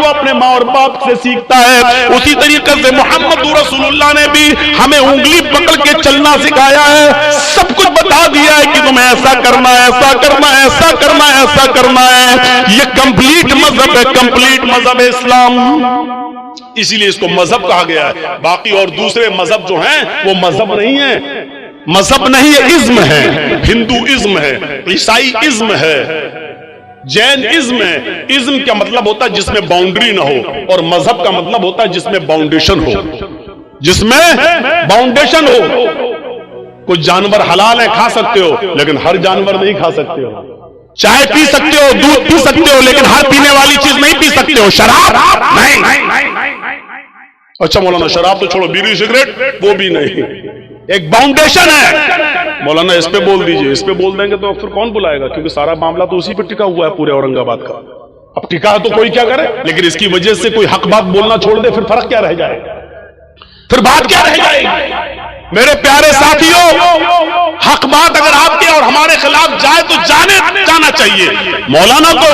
[SPEAKER 1] وہ اپنے ماں اور باپ سے سیکھتا ہے۔ اسی طریقے سے محمد رسول اللہ نے بھی ہمیں انگلی پکڑ کے چلنا سکھایا ہے، سب کچھ بتا دیا ہے کہ تمہیں ایسا کرنا ہے، ایسا کرنا ہے، ایسا کرنا ہے، ایسا کرنا ہے۔ یہ کمپلیٹ مذہب ہے، کمپلیٹ مذہب ہے اسلام، اسی لیے اس کو مذہب کہا گیا ہے۔ باقی اور دوسرے مذہب جو ہیں وہ مذہب نہیں ہے، مذہب نہیں ہے، ازم ہے۔ ہندو ازم ہے، عیسائی ازم ہے، جین ازم ہے۔ ازم کا مطلب ہوتا ہے جس میں باؤنڈری نہ ہو، اور مذہب کا مطلب ہوتا ہے جس میں باؤنڈیشن ہو، جس میں باؤنڈیشن ہو۔ کچھ جانور حلال ہے، کھا سکتے ہو، لیکن ہر جانور نہیں کھا سکتے ہو۔ چائے پی سکتے ہو، دودھ پی سکتے ہو، لیکن ہر پینے والی چیز نہیں پی سکتے ہو۔ شراب نہیں۔ اچھا مولانا شراب تو چھوڑو، بیڑی سگریٹ وہ بھی نہیں، ایک باؤنڈیشن ہے۔ مولانا اس پہ بول دیجئے، اس پہ بول دیں گے تو پھر کون بلائے گا، کیونکہ سارا معاملہ تو اسی پہ ٹکا ہوا ہے پورے اورنگ آباد کا۔ اب ٹکا ہے تو کوئی کیا کرے، لیکن اس کی وجہ سے کوئی حق بات بولنا چھوڑ دے، پھر فرق کیا رہ جائے گا، پھر بات کیا رہ جائے گی۔ میرے پیارے ساتھیوں، حق بات اگر آپ کے اور ہمارے خلاف جائے تو جانا چاہیے۔ مولانا کو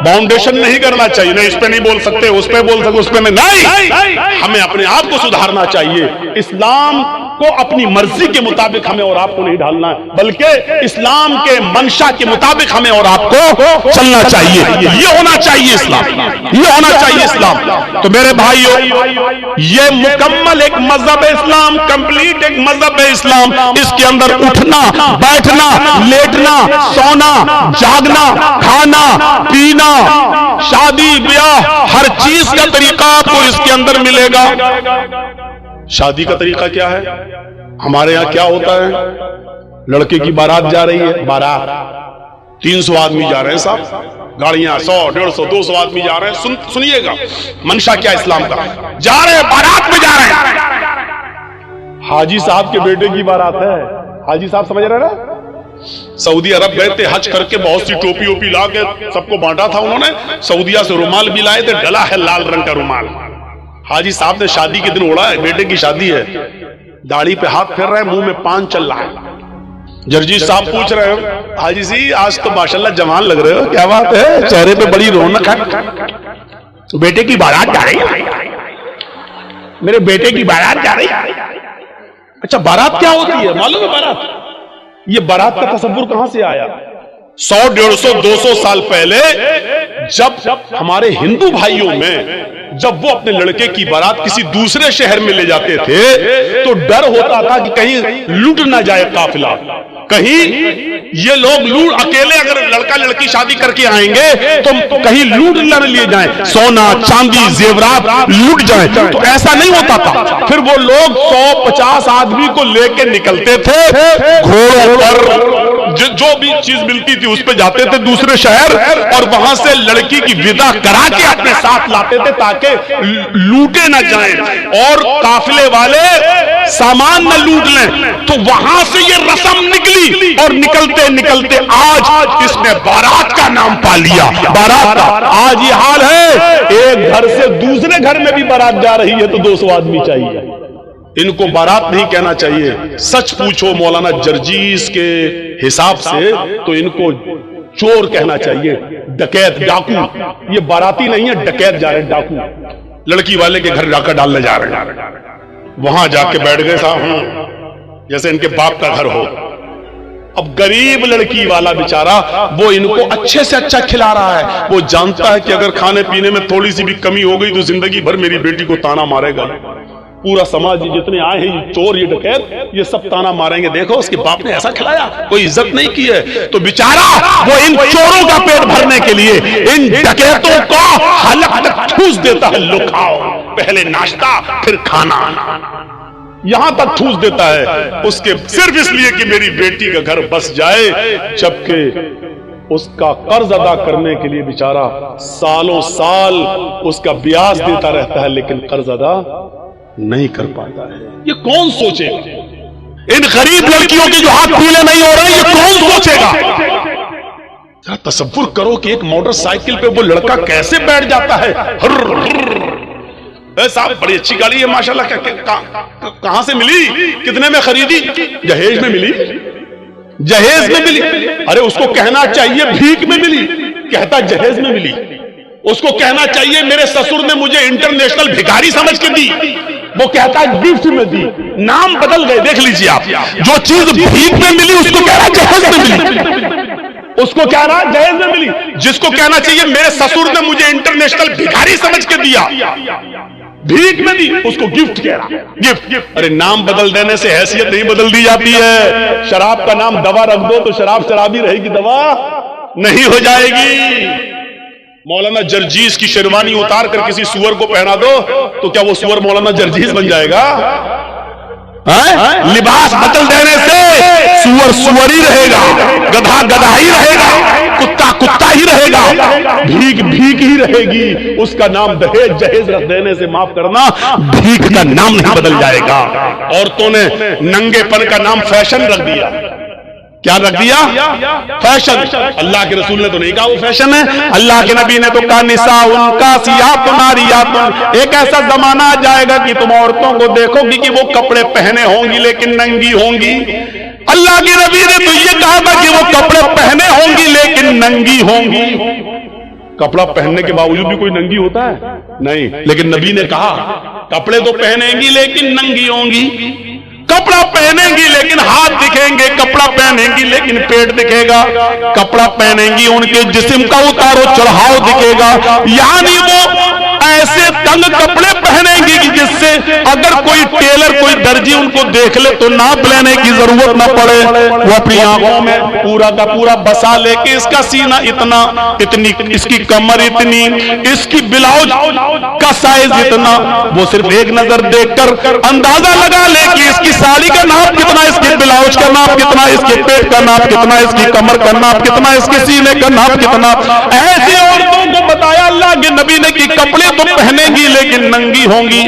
[SPEAKER 1] باؤنڈیشن نہیں کرنا چاہیے، نہیں اس پہ نہیں بول سکتے، اس پہ بول سکتے، اس پہ نہیں۔ ہمیں اپنے آپ کو سدھارنا چاہیے۔ اسلام کو اپنی مرضی کے مطابق ہمیں اور آپ کو نہیں ڈھالنا ہے، بلکہ اسلام کے منشا کے مطابق ہمیں اور آپ کو چلنا چاہیے۔ یہ ہونا چاہیے اسلام، یہ ہونا چاہیے اسلام۔ تو میرے بھائیوں، یہ مکمل ایک مذہب ہے اسلام، کمپلیٹ ایک مذہب ہے اسلام۔ اس کے اندر اٹھنا، بیٹھنا، لیٹنا، سونا، جاگنا، کھانا، پینا، شادی بیاہ، ہر چیز کا طریقہ آپ کو اس کے اندر ملے گا۔ شادی کا طریقہ کیا ہے؟ ہمارے ہاں کیا ہوتا ہے؟ لڑکے کی بارات جا رہی ہے، بارات 300 آدمی جا رہے ہیں صاحب، گاڑیاں 100 150 200 آدمی جا رہے ہیں۔ سنیے گا منشا کیا اسلام کا، جا رہے ہیں بارات میں، جا رہے ہیں حاجی صاحب کے بیٹے کی بارات ہے۔ حاجی صاحب سمجھ رہے نا، سعودی عرب گئے تھے حج کر کے، بہت سی ٹوپی اوپی لا کے سب کو بانٹا تھا انہوں نے، سعودیہ سے رومال بھی لائے تھے، ڈلا ہے لال رنگ کا رومال۔ حاجی صاحب نے شادی کے دن اڑا ہے، بیٹے کی شادی ہے، داڑھی پہ ہاتھ پھیر رہے ہیں، منہ میں پان چل رہا ہے۔ جرجیت صاحب پوچھ رہے ہیں، حاجی جی آج تو ماشاءاللہ جوان لگ رہے ہو، کیا بات ہے، چہرے پہ بڑی رونق ہے، بیٹے کی بارات جا رہی ہے، میرے بیٹے کی بارات جا رہی ہے۔ اچھا بارات کیا ہوتی ہے معلوم ہے؟ بارات، یہ بارات کا تصور کہاں سے آیا؟ 100 150 200 سال پہلے جب ہمارے ہندو بھائیوں میں جب وہ اپنے لڑکے کی بارات کسی دوسرے شہر میں لے جاتے تھے تو ڈر ہوتا تھا کہ کہیں لوٹ نہ جائے قافلہ، کہیں یہ لوگ اکیلے اگر لڑکا لڑکی شادی کر کے آئیں گے تو کہیں لوٹ نہ لیے جائیں، سونا چاندی زیورات لوٹ جائیں، تو ایسا نہیں ہوتا تھا۔ پھر وہ لوگ 100-50 آدمی کو لے کے نکلتے تھے گھوڑوں پر، جو بھی چیز ملتی تھی اس پہ جاتے تھے دوسرے شہر، اور وہاں سے لڑکی کی ودا کرا کے اپنے ساتھ لاتے تھے تاکہ لوٹے نہ جائیں اور قافلے والے سامان نہ لوٹ لیں۔ تو وہاں سے یہ رسم نکلی اور نکلتے نکلتے آج اس نے بارات کا نام پا لیا۔ بارات کا آج یہ حال ہے، ایک گھر سے دوسرے گھر میں بھی بارات جا رہی ہے تو 200 آدمی چاہیے۔ ان کو بارات نہیں کہنا چاہیے، سچ پوچھو مولانا جرجیس کے حساب سے تو ان کو چور کہنا چاہیے، ڈکیت، ڈاکو۔ یہ باراتی نہیں ہے، ڈکیت جا رہے، ڈاکو لڑکی والے کے گھر ڈاکہ ڈالنے جا رہے ہیں، وہاں جا کے بیٹھ گئے صاحب جیسے ان کے باپ کا گھر ہو۔ اب غریب لڑکی والا بیچارہ وہ ان کو اچھے سے اچھا کھلا رہا ہے، وہ جانتا ہے کہ اگر کھانے پینے میں تھوڑی سی بھی کمی ہو گئی تو زندگی بھر میری بیٹی کو تانا مارے گا، پورا سماج جتنے آئے ہیں یہ چور یہ ڈکیت یہ سب تانا ماریں گے، دیکھو اس کے باپ نے ایسا کھلایا، کوئی عزت نہیں کی ہے۔ تو بیچارہ وہ ان چوروں کا پیٹ بھرنے کے لیے ان ڈکیتوں کو حلق تک ٹھوس دیتا ہے، لو کھاؤ، پہلے ناشتہ پھر کھانا، یہاں تک ٹھوس دیتا ہے اس کے صرف اس لیے کہ میری بیٹی کا گھر بس جائے، جبکہ اس کا قرض ادا کرنے کے لیے بیچارہ سالوں سال اس کا بیاج دیتا رہتا ہے لیکن قرض ادا نہیں کر پاتا ہے۔ یہ کون سوچے گا؟ ان غریب لڑکیوں کے جو ہاتھ پیلے نہیں ہو رہے یہ کون سوچے گا؟ ذرا تصور کرو کہ ایک موٹر سائیکل پہ وہ لڑکا کیسے بیٹھ جاتا ہے، صاحب بڑی اچھی گاڑی ہے ماشاءاللہ، کہاں سے ملی، کتنے میں خریدی؟ جہیز میں ملی، جہیز میں ملی۔ ارے اس کو کہنا چاہیے بھیک میں ملی، کہتا جہیز میں ملی۔ اس کو کہنا چاہیے میرے سسر نے مجھے انٹرنیشنل بھکاری سمجھ کے دی، وہ کہتا ہے گفٹ میں دی، نام بدل گئے۔ دیکھ لیجئے آپ، جو چیز بھیک میں ملی اس کو کہہ رہا جہیز میں ملی، اس کو کہہ رہا جہیز میں ملی۔ جس کو کہنا چاہیے میرے سسر نے مجھے انٹرنیشنل بھکاری سمجھ کے دیا، بھیک میں دی، اس کو گفٹ کہہ رہا، گفٹ۔ ارے نام بدل دینے سے حیثیت نہیں بدل دی جاتی ہے۔ شراب کا نام دوا رکھ دو تو شراب شرابی رہے گی، دوا نہیں ہو جائے گی۔ مولانا جرجیز کی شیروانی اتار کر کسی سور کو پہنا دو تو کیا وہ سور مولانا جرجیز بن جائے گا؟ لباس بدل دینے سے سور سور ہی رہے گا، گدھا گدھا ہی رہے گا، کتا کتا ہی رہے گا، بھیک بھیک ہی رہے گی۔ اس کا نام دہیج جہیز رکھ دینے سے معاف کرنا، بھیک کا نام نہیں بدل جائے گا۔ عورتوں نے ننگے پن کا نام فیشن رکھ دیا۔ کیا رکھ دیا؟ فیشن۔ اللہ کے رسول نے تو نہیں کہا وہ فیشن ہے، اللہ کے نبی نے تو کہا نساء کاسیات ناریات، ایک ایسا زمانہ آ جائے گا کہ تم عورتوں کو دیکھو گی کہ وہ کپڑے پہنے ہوں گی لیکن ننگی ہوں گی۔ اللہ کے نبی نے تو یہ کہا تھا کہ وہ کپڑے پہنے ہوں گی لیکن ننگی ہوں گی۔ کپڑا پہننے کے باوجود بھی کوئی ننگی ہوتا ہے؟ نہیں، لیکن نبی نے کہا کپڑے تو پہنیں گی لیکن ننگی ہوں گی۔ کپڑا پہنیں گی لیکن ہاتھ دکھیں گے، کپڑا پہنیں گی لیکن پیٹ دکھے گا، کپڑا پہنیں گی ان کے جسم کا اتار و چڑھاؤ دکھے گا، یعنی وہ ایسے تنگ کپڑے پہنیں گی کہ جس سے اگر کوئی ٹیلر کوئی درجی ان کو دیکھ لے تو ناپ لینے کی ضرورت نہ پڑے۔ وہ اپنی آنکھوں میں پورا کا پورا بسا لے کے اس کا سینہ اتنا، اتنی اس کی کمر اتنی، اس کی بلاؤز کا سائز اتنا، وہ صرف ایک نظر دیکھ کر اندازہ لگا لے کہ اس کی ساڑی کا ناپ کتنا، اس کے بلاؤز کا ناپ کتنا، اس کے پیٹ کا ناپ کتنا، اس کی کمر کا ناپ کتنا، اس کے سینے کا ناپ کتنا۔ ایسی عورتوں کو بتایا اللہ کے نبی نے کہ کپڑے تو پہنے گی لیکن ننگی ہوں گی۔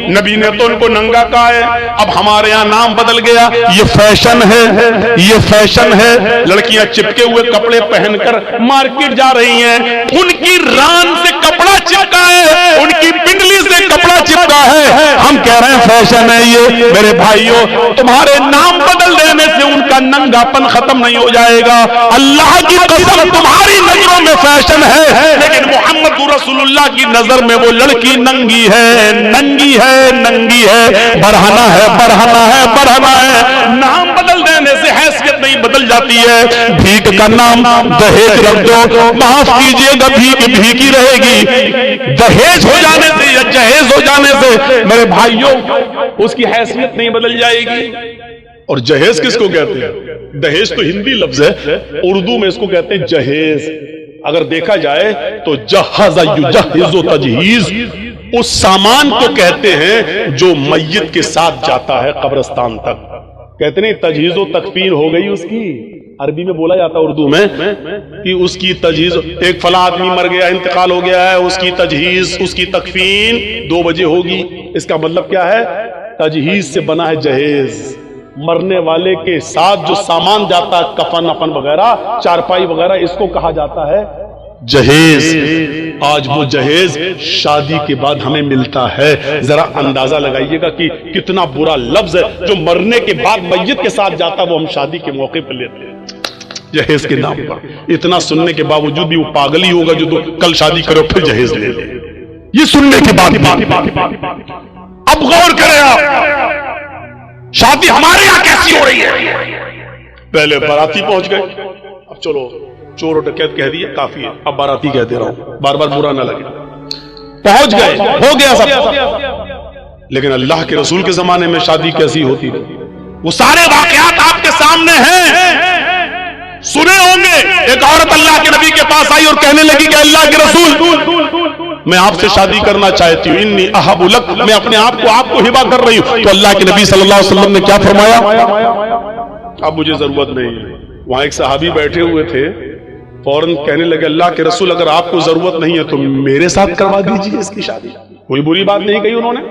[SPEAKER 1] نبی نے تو ان کو ننگا کہا ہے۔ اب ہمارے یہاں نام بدل گیا، یہ فیشن ہے، یہ فیشن ہے۔ لڑکیاں چپکے ہوئے کپڑے پہن کر مارکیٹ جا رہی ہیں، ان کی ران سے کپڑا چپکا ہے، ان کی پنڈلی سے کپڑا چپکا ہے، ہم کہہ رہے ہیں فیشن ہے یہ۔ میرے بھائیوں، تمہارے نام بدل دینے سے ان کا ننگا پن ختم نہیں ہو جائے گا۔ اللہ کی قسم تمہاری نظروں میں فیشن ہے لیکن محمد رسول اللہ کی نظر میں وہ لڑکی ننگی ہے، ننگی ہے، ننگی ہے، برہنہ ہے، برہنہ ہے، برہنہ ہے۔ نام بدل دینے سے حیثیت نہیں بدل جاتی ہے۔ بھیک کا نام دہیج رکھ دو، معاف کیجئے گا بھیک بھیک ہی رہے گی۔ دہیج ہو جانے سے یا جہیز ہو جانے سے میرے بھائیوں اس کی حیثیت نہیں بدل جائے گی۔ اور جہیز کس کو کہتے ہیں؟ دہیج تو ہندی لفظ ہے، اردو میں اس کو کہتے ہیں جہیز۔ اگر دیکھا جائے تو جہز یجہز و تجہیز اس سامان کو کہتے ہیں جو میت کے ساتھ جاتا ہے قبرستان تک۔ کہتے نہیں تجہیز و تکفین ہو گئی اس کی، عربی میں بولا جاتا ہے اردو میں کہ اس کی تجہیز، ایک فلاں آدمی مر گیا، انتقال ہو گیا ہے، اس کی تجہیز، اس کی تکفین 2 بجے ہوگی۔ اس کا مطلب کیا ہے؟ تجہیز سے بنا ہے جہیز، مرنے والے کے ساتھ جو سامان جاتا ہے، کفن اپن وغیرہ، چارپائی وغیرہ، اس کو کہا جاتا ہے جہیز۔ آج وہ جہیز شادی کے بعد ہمیں ملتا ہے۔ ذرا اندازہ لگائیے گا کہ کتنا برا لفظ ہے جو مرنے کے بعد میت کے ساتھ جاتا، وہ ہم شادی کے موقع پر لیتے ہیں جہیز کے نام پر۔ اتنا سننے کے باوجود بھی وہ پاگل ہی ہوگا جو کل شادی کرو پھر جہیز لے لے۔ یہ سننے کے بعد اب غور کریں آپ، شادی ہمارے یہاں کیسی ہو رہی ہے؟ پہلے باراتی پہنچ گئے، اب چلو چور و ڈکیت کہہ دیا کافی ہے، اب باراتی کہتے رہو، بار بار برا نہ لگے۔ پہنچ گئے، ہو گیا سب۔ لیکن اللہ کے رسول کے زمانے میں شادی کیسی ہوتی رہی؟ وہ سارے واقعات آپ کے سامنے ہیں، سنے ہوں گے۔ ایک عورت اللہ کے نبی کے پاس آئی اور کہنے لگی کہ اللہ کے رسول، میں آپ سے شادی کرنا چاہتی ہوں، انی احب لک، میں اپنے آپ کو ہبہ کر رہی ہوں۔ تو اللہ کے نبی صلی اللہ علیہ وسلم نے کیا فرمایا؟ اب مجھے ضرورت نہیں ہے۔ وہاں ایک صحابی بیٹھے ہوئے تھے، فوراً کہنے لگے اللہ کے رسول اگر آپ کو ضرورت نہیں ہے تو میرے ساتھ کروا دیجیے اس کی شادی۔ کوئی بری بات نہیں کہی انہوں نے،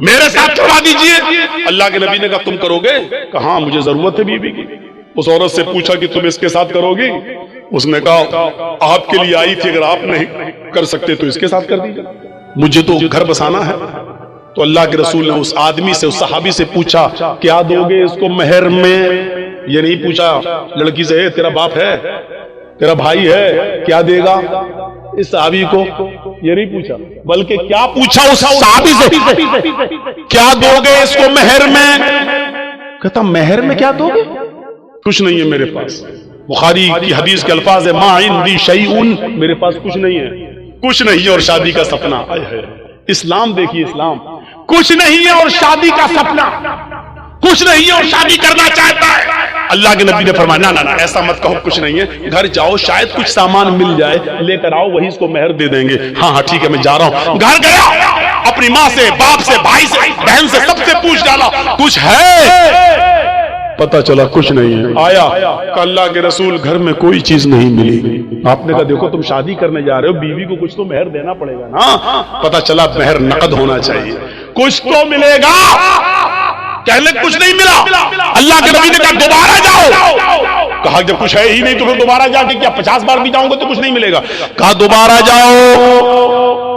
[SPEAKER 1] میرے ساتھ کروا دیجیے۔ اللہ کے نبی نے کہا تم کرو گے؟ کہا ہاں مجھے ضرورت ہے بیوی کی۔ اس عورت سے پوچھا کہ تم اس کے ساتھ کرو گی؟ اس نے کہا آپ کے لیے آئی تھی، اگر آپ نہیں کر سکتے تو اس کے ساتھ کر دیجیے، مجھے تو گھر بسانا ہے۔ تو اللہ کے رسول نے اس آدمی سے، اس صحابی سے پوچھا کیا دو گے اس کو مہر میں؟ یہ نہیں پوچھا لڑکی سے تیرا باپ ہے، تیرا بھائی ہے، کیا دے گا؟ اس صحابی کو یہ نہیں پوچھا، بلکہ کیا پوچھا اس صحابی سے، کیا دو گے اس کو مہر میں؟ کہتا مہر میں کیا دو گے؟ کچھ نہیں ہے میرے پاس۔ بخاری کی حدیث کے الفاظ ہے ما عندی شیئن، میرے پاس کچھ نہیں ہے، کچھ نہیں ہے اور شادی کا سپنا۔ اسلام دیکھیے، اسلام کچھ نہیں ہے اور شادی کا سپنا، کچھ نہیں ہے اور شادی کرنا چاہتا ہے۔ اللہ کے نبی نے فرمایا نا ایسا مت کہو، کچھ نہیں ہے، گھر جاؤ شاید کچھ سامان مل جائے، لے کر آؤ، وہی اس کو مہر دے دیں گے۔ ہاں ہاں ٹھیک ہے میں جا رہا ہوں۔ گھر گیا، اپنی ماں سے، باپ سے، بھائی سے، بہن سے، سب سے پوچھ ڈالا کچھ ہے؟ پتہ چلا کچھ نہیں ہے۔ آیا کہ اللہ کے رسول گھر میں کوئی چیز نہیں ملی۔ آپ نے کہا دیکھو تم شادی کرنے جا رہے ہو، بیوی کو کچھ تو مہر دینا پڑے گا نا۔ پتہ چلا مہر نقد ہونا چاہیے، کچھ تو ملے گا۔ کہنے کچھ نہیں ملا، اللہ کے نبی نے کہا دوبارہ جاؤ۔ کہا جب کچھ ہے ہی نہیں تو پھر دوبارہ جا کے کیا 50 بار بھی جاؤں گا تو کچھ نہیں ملے گا؟ کہا دوبارہ جاؤ،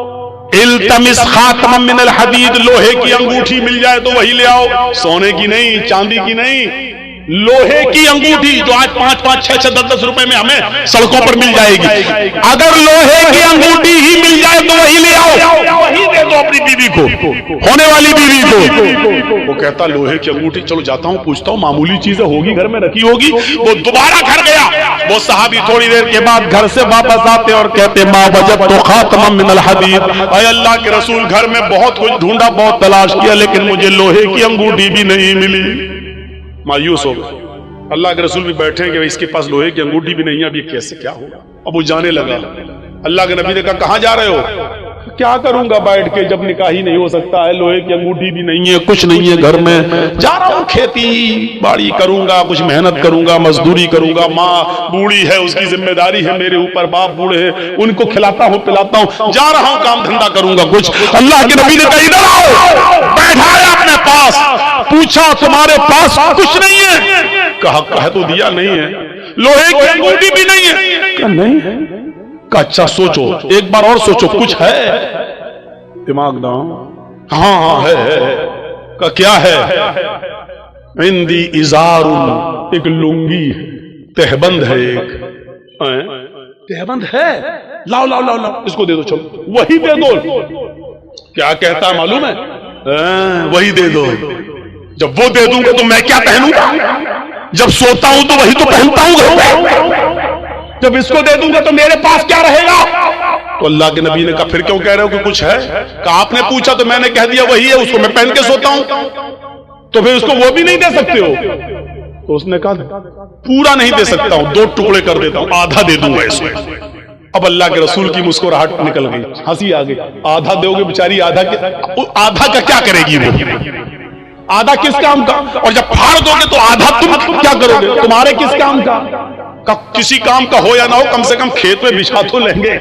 [SPEAKER 1] التمس خاتما من الحدید، لوہے کی انگوٹھی مل جائے تو وہی لے آؤ، سونے کی نہیں، چاندی کی نہیں، لوہے کی انگوٹھی جو آج 5-5, 6-6, 10-10 روپے میں ہمیں سڑکوں پر مل جائے گی۔ اگر لوہے کی انگوٹھی ہی مل جائے تو وہی لے آؤ، وہی دے دو اپنی بیوی کو، ہونے والی بیوی کو۔ وہ کہتا لوہے کی انگوٹھی، چلو جاتا ہوں پوچھتا ہوں، معمولی چیزیں ہوگی گھر میں رکھی ہوگی۔ وہ دوبارہ گھر گیا، وہ صحابی تھوڑی دیر کے بعد گھر سے واپس آتے اور کہتے ما وجدت خاتما من الحدید، اے اللہ کے رسول گھر میں بہت کچھ ڈھونڈا، بہت تلاش کیا، لیکن مجھے لوہے کی انگوٹھی بھی نہیں ملی۔ مایوس ہو گئے۔ اللہ کے رسول بھی بیٹھے کہ اس کے پاس لوہے کی انگوٹھی بھی نہیں ہے، اب یہ کیسے کیا ہوگا؟ اب وہ جانے لگا۔ اللہ کے نبی نے کہا کہاں جا رہے ہو؟ کیا کروں گا بیٹھ کے جب نکاح ہی نہیں ہو سکتا ہے، لوہے کی انگوٹھی بھی نہیں ہے، کچھ نہیں ہے گھر میں، جا رہا ہوں کھیتی باڑی کروں گا، کچھ محنت کروں گا، مزدوری کروں گا، ماں بوڑھی ہے اس کی ذمہ داری ہے میرے اوپر، باپ بوڑھے ہیں ان کو کھلاتا ہوں پلاتا ہوں، جا رہا ہوں کام دھندا کروں گا کچھ۔ اللہ کے نبی نے کہا ادھر آؤ، بیٹھایا اپنے پاس، پوچھا تمہارے پاس کچھ نہیں ہے؟ کہا کہہ تو دیا نہیں ہے، لوہے کی انگوٹھی بھی نہیں ہے۔ کہا نہیں ہے۔ کہا اچھا سوچو، ایک بار اور سوچو، کچھ ہے؟ دماغ ڈاؤن، ہاں ہاں ہے۔ کہا کیا ہے؟ عندی ازار، ایک لنگی تہبند ہے، ایک تہبند ہے، لاؤ لاؤ لاؤ لاؤ، اس کو دے دو، چلو وہی دے دو۔ کیا کہتا ہے معلوم ہے؟ وہی دے دو۔ جب وہ دے دوں گا تو میں کیا پہنوں گا؟ جب سوتا ہوں تو وہی تو پہنتا ہوں، جب اس کو دے دوں گا تو میرے پاس کیا رہے گا؟ تو اللہ کے نبی نے کہا پھر کیوں کہہ رہے ہو کہ کچھ ہے؟ کہا آپ نے پوچھا تو میں نے کہہ دیا وہی ہے، اس کو میں پہن کے سوتا ہوں، تو پھر اس کو وہ بھی نہیں دے سکتے ہو؟ تو اس نے کہا پورا نہیں دے سکتا ہوں، 2 ٹکڑے کر دیتا ہوں، آدھا دے دوں گا اس میں۔ اب اللہ کے رسول کی مسکراہٹ نکل گئی، ہنسی آ گئی۔ آدھا دو گے بیچاری، آدھا کا کیا کرے گی وہ؟ آدھا کس کام کا؟ اور جب پھاڑ دو گے تو آدھا تم کیا کرو گے؟ تمہارے کس کام کا؟ کسی کام کا ہو یا نہ ہو، کم سے کم کھیت میں بچھا تو لیں گے،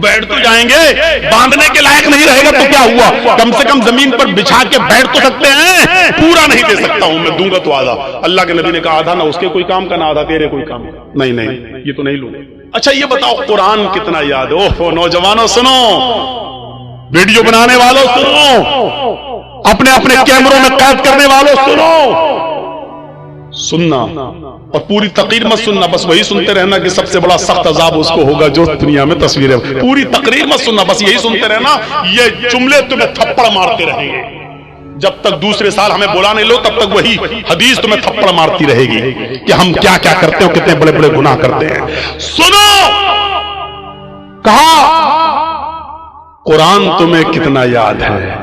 [SPEAKER 1] بیٹھ تو جائیں گے، باندھنے کے لائق نہیں رہے گا تو کیا ہوا، کم سے کم زمین پر بچھا کے بیٹھ تو سکتے ہیں۔ پورا نہیں دے سکتا ہوں، میں دوں گا تو آدھا۔ اللہ کے نبی نے کہا آدھا نہ اس کے کوئی کام کا، نہ آدھا تیرے کوئی کام کا۔ نہیں نہیں یہ تو نہیں لوں۔ اچھا یہ بتاؤ قرآن کتنا یاد ہے؟ اوہ نوجوانوں سنو، ویڈیو بنانے والوں سنو، اپنے اپنے کیمروں میں قید کرنے والوں سنو، سننا اور پوری تقریر مت سننا، بس وہی سنتے رہنا کہ سب سے بڑا سخت عذاب اس کو ہوگا جو دنیا میں تصویریں۔ پوری تقریر مت سننا، بس یہی سنتے رہنا، یہ جملے تمہیں تھپڑ مارتے رہیں گے جب تک دوسرے سال ہمیں بلا نہیں لو، تب تک وہی حدیث تمہیں تھپڑ مارتی رہے گی کہ ہم کیا کیا کرتے ہو، کتنے بڑے بڑے گناہ کرتے ہیں۔ سنو، کہا قرآن تمہیں کتنا یاد ہے؟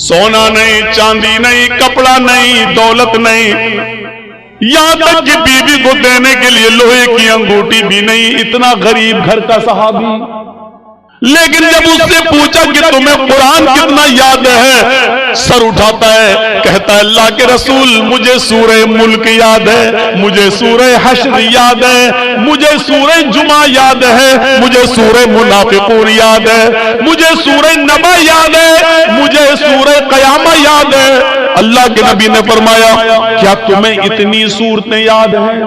[SPEAKER 1] سونا نہیں، چاندی نہیں، کپڑا نہیں، دولت نہیں، یہاں تک کہ بیوی کو دینے کے لیے لوہے کی انگوٹھی بھی نہیں، اتنا غریب گھر کا صحابی۔ لیکن جب اس سے پوچھا کہ تمہیں قرآن کتنا یاد ہے، سر اٹھاتا ہے، کہتا ہے اللہ کے رسول مجھے سورہ ملک یاد ہے، مجھے سورہ حشر یاد ہے، مجھے سورہ جمعہ یاد ہے، مجھے سورہ منافقون یاد ہے، مجھے سورہ نبا یاد ہے، مجھے سورہ قیامہ یاد ہے۔ اللہ کے نبی نے فرمایا کیا تمہیں اتنی صورتیں یاد ہیں؟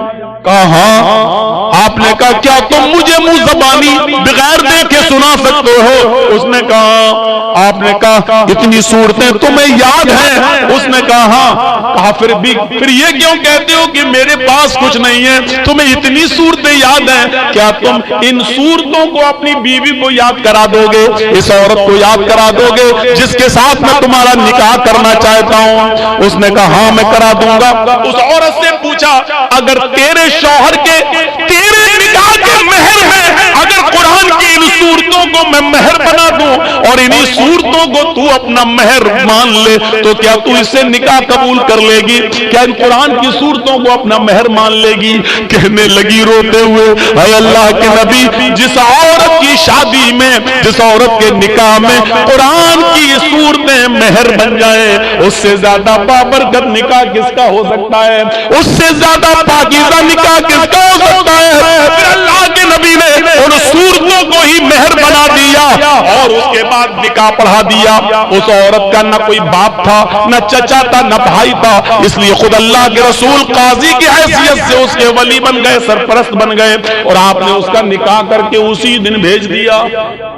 [SPEAKER 1] کہا ہاں. آپ نے کہا کیا تم مجھے منہ زبانی بغیر دیکھے سنا سکتے ہو؟ اس نے کہا. آپ نے کہا اتنی صورتیں تمہیں یاد ہیں؟ اس نے کہا ہاں. کہا پھر یہ کیوں کہتے ہو کہ میرے پاس کچھ نہیں ہے؟ تمہیں اتنی صورتیں یاد ہیں، کیا تم ان صورتوں کو اپنی بیوی کو یاد کرا دو گے؟ اس عورت کو یاد کرا دو گے جس کے ساتھ میں تمہارا نکاح کرنا چاہتا ہوں؟ اس نے کہا ہاں میں کرا دوں گا. اس عورت سے پوچھا اگر تیرے شوہر کے تیرے نکاح کے مہر ہے، اگر قرآن کی ان صورتوں کو میں مہر بنا دوں اور انہی صورتوں کو تو اپنا مہر مان لے تو کیا تو اس سے نکاح قبول کر لے گی؟ کیا ان قرآن کی صورتوں کو اپنا مہر مان لے گی؟ کہنے لگی روتے ہوئے اے اللہ کے نبی، جس عورت کی شادی میں، جس عورت کے نکاح میں قرآن کی صورتیں مہر بن جائے، اس سے زیادہ بابرکت نکاح کس کا ہو سکتا ہے؟ اس سے زیادہ پاکیزہ نکاح کس کا ہو سکتا ہے؟ پھر اللہ کے نبی نے ان صورتوں کو ہی مہر بنا دیا اور اس کے بعد نکاح پڑھا دیا. اس عورت کا نہ کوئی باپ تھا، نہ چچا تھا، نہ بھائی تھا، اس لیے خود اللہ کے رسول قاضی کی حیثیت سے اس کے ولی بن گئے، سرپرست بن گئے، اور آپ نے اس کا نکاح کر کے اسی دن بھیج دیا.